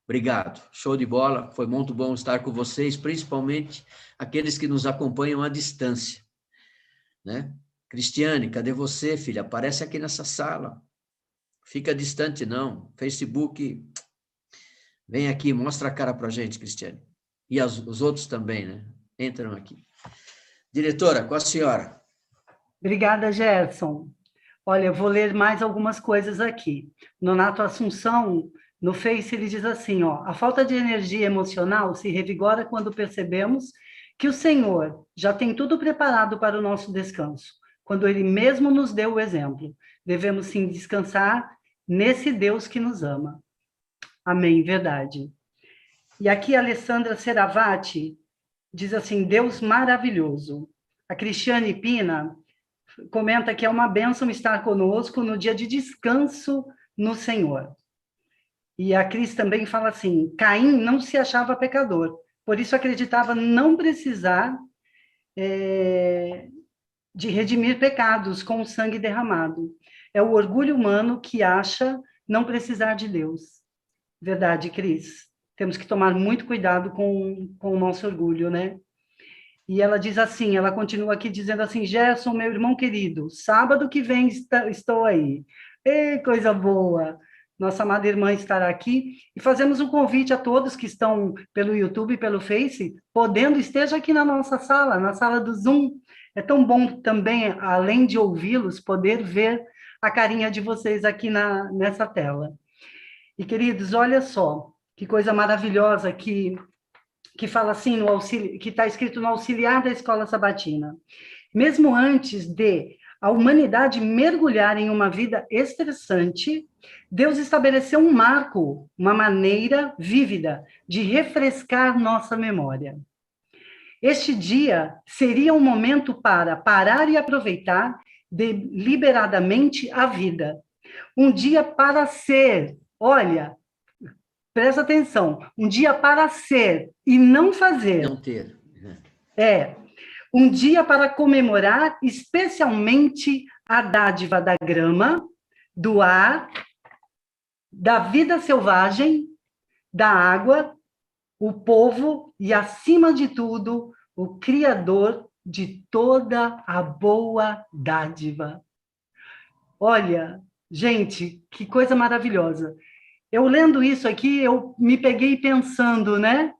D: Obrigado, show de bola, foi muito bom estar com vocês, principalmente aqueles que nos acompanham à distância, né? Cristiane, cadê você, filha? Aparece aqui nessa sala. Fica distante, não. Facebook, vem aqui, mostra a cara pra gente, Cristiane. E os outros também, né? Entram aqui. Diretora, com a senhora.
C: Obrigada, Gerson. Olha, eu vou ler mais algumas coisas aqui. Nonato Assunção, no Face, ele diz assim, ó, a falta de energia emocional se revigora quando percebemos que o Senhor já tem tudo preparado para o nosso descanso, quando Ele mesmo nos deu o exemplo. Devemos, sim, descansar nesse Deus que nos ama. Amém, verdade. E aqui a Alessandra Seravati diz assim, Deus maravilhoso. A Cristiane Pina comenta que é uma bênção estar conosco no dia de descanso no Senhor. E a Cris também fala assim, Caim não se achava pecador, por isso acreditava não precisar de redimir pecados com o sangue derramado. É o orgulho humano que acha não precisar de Deus. Verdade, Cris. Temos que tomar muito cuidado com o nosso orgulho, né? E ela diz assim, ela continua aqui dizendo assim, Gerson, meu irmão querido, sábado que vem estou aí. Ei, coisa boa! Nossa amada irmã estará aqui e fazemos um convite a todos que estão pelo YouTube e pelo Face, podendo, esteja aqui na nossa sala, na sala do Zoom. É tão bom também, além de ouvi-los, poder ver a carinha de vocês aqui nessa tela. E, queridos, olha só, que coisa maravilhosa que fala assim, que está escrito no auxiliar da Escola Sabatina. Mesmo antes de a humanidade mergulhar em uma vida estressante, Deus estabeleceu um marco, uma maneira vívida de refrescar nossa memória. Este dia seria um momento para parar e aproveitar deliberadamente a vida. Um dia para ser, olha, presta atenção, um dia para ser e não fazer.
D: Não ter.
C: Um dia para comemorar especialmente a dádiva da grama, do ar, da vida selvagem, da água, o povo e, acima de tudo, o Criador de toda a boa dádiva. Olha, gente, que coisa maravilhosa. Eu lendo isso aqui, eu me peguei pensando, né?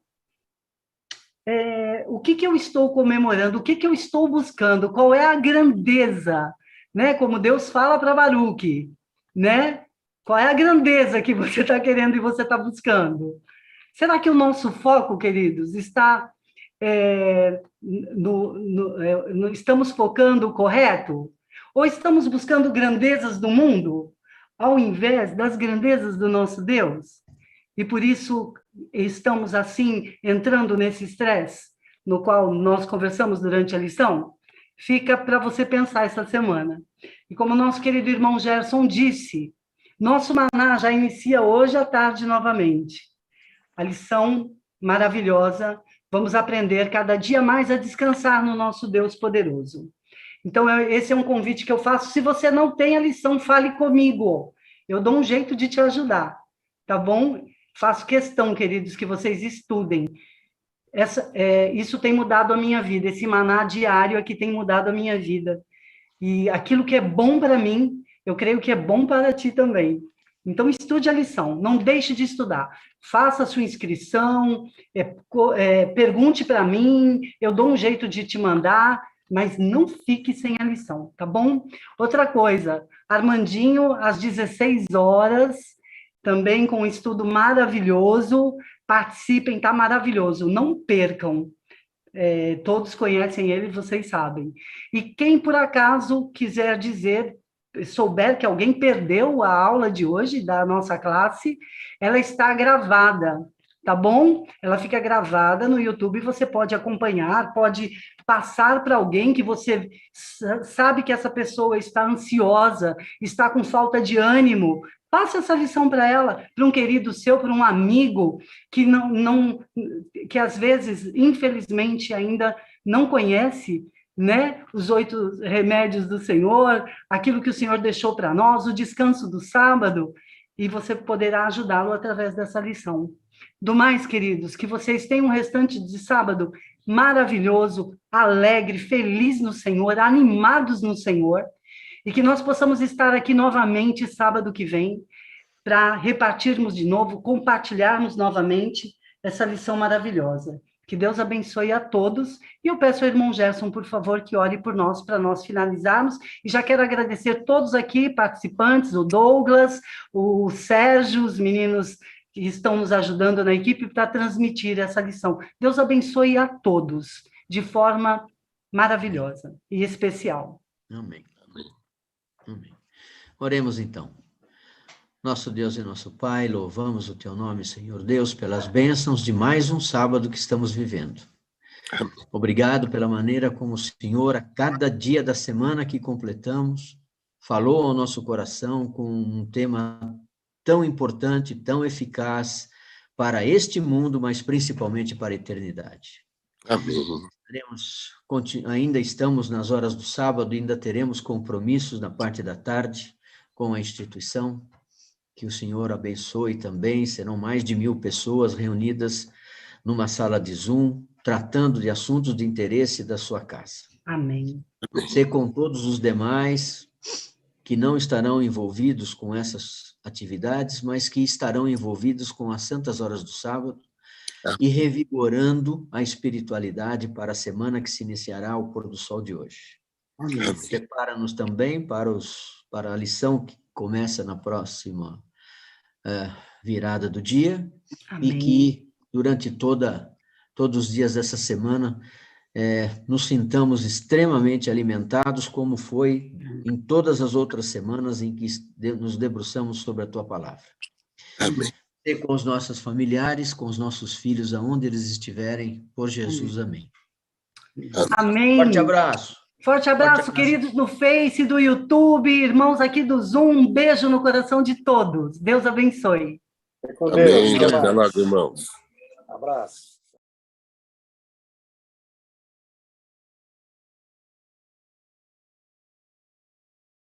C: O que eu estou comemorando? O que eu estou buscando? Qual é a grandeza? Né? Como Deus fala para Baruque, né? Qual é a grandeza que você está querendo e você está buscando? Será que o nosso foco, queridos, está estamos focando correto? Ou estamos buscando grandezas do mundo, ao invés das grandezas do nosso Deus? E por isso estamos, assim, entrando nesse estresse, no qual nós conversamos durante a lição? fica para você pensar essa semana. E como o nosso querido irmão Gerson disse, nosso maná já inicia hoje à tarde novamente. A lição maravilhosa, vamos aprender cada dia mais a descansar no nosso Deus poderoso. Então, esse é um convite que eu faço. Se você não tem a lição, fale comigo. Eu dou um jeito de te ajudar, tá bom? Faço questão, queridos, que vocês estudem. Isso tem mudado a minha vida. Esse maná diário aqui tem mudado a minha vida. E aquilo que é bom para mim, eu creio que é bom para ti também. Então, estude a lição. Não deixe de estudar. Faça a sua inscrição, pergunte para mim, eu dou um jeito de te mandar, mas não fique sem a lição, tá bom? Outra coisa, Armandinho, às 16 horas, também com um estudo maravilhoso, participem, tá maravilhoso, não percam. Todos conhecem ele, vocês sabem. E quem, por acaso, quiser souber que alguém perdeu a aula de hoje, da nossa classe, ela está gravada, tá bom? Ela fica gravada no YouTube, você pode acompanhar, pode passar para alguém que você sabe que essa pessoa está ansiosa, está com falta de ânimo. Passa essa lição para ela, para um querido seu, para um amigo que às vezes, infelizmente, ainda não conhece, né, os 8 remédios do Senhor, aquilo que o Senhor deixou para nós, o descanso do sábado, e você poderá ajudá-lo através dessa lição. Do mais, queridos, que vocês tenham um restante de sábado maravilhoso, alegre, feliz no Senhor, animados no Senhor, e que nós possamos estar aqui novamente sábado que vem, para repartirmos de novo, compartilharmos novamente essa lição maravilhosa. Que Deus abençoe a todos, e eu peço ao irmão Gerson, por favor, que ore por nós, para nós finalizarmos, e já quero agradecer todos aqui, participantes, o Douglas, o Sérgio, os meninos que estão nos ajudando na equipe para transmitir essa lição. Deus abençoe a todos, de forma maravilhosa e especial.
D: Amém. Amém. Oremos então. Nosso Deus e nosso Pai, louvamos o teu nome, Senhor Deus, pelas bênçãos de mais um sábado que estamos vivendo. Obrigado pela maneira como o Senhor, a cada dia da semana que completamos, falou ao nosso coração com um tema tão importante, tão eficaz para este mundo, mas principalmente para a eternidade.
G: Amém.
D: Ainda estamos nas horas do sábado, ainda teremos compromissos na parte da tarde com a instituição. Que o Senhor abençoe também, serão mais de 1000 pessoas reunidas numa sala de Zoom, tratando de assuntos de interesse da sua casa.
C: Amém.
D: Ser com todos os demais que não estarão envolvidos com essas atividades, mas que estarão envolvidos com as santas horas do sábado e revigorando a espiritualidade para a semana que se iniciará ao pôr do sol de hoje. Prepara-nos também para a lição que começa na próxima virada do dia. Amém. E que durante todos os dias dessa semana nos sintamos extremamente alimentados, como foi em todas as outras semanas em que nos debruçamos sobre a tua palavra.
G: Amém.
D: E com os nossos familiares, com os nossos filhos, aonde eles estiverem, por Jesus, amém.
C: Amém.
D: Forte abraço.
C: Forte abraço, queridos do Face, do YouTube, irmãos aqui do Zoom, um beijo no coração de todos. Deus abençoe.
G: Amém. Até logo, irmãos.
F: Abraço.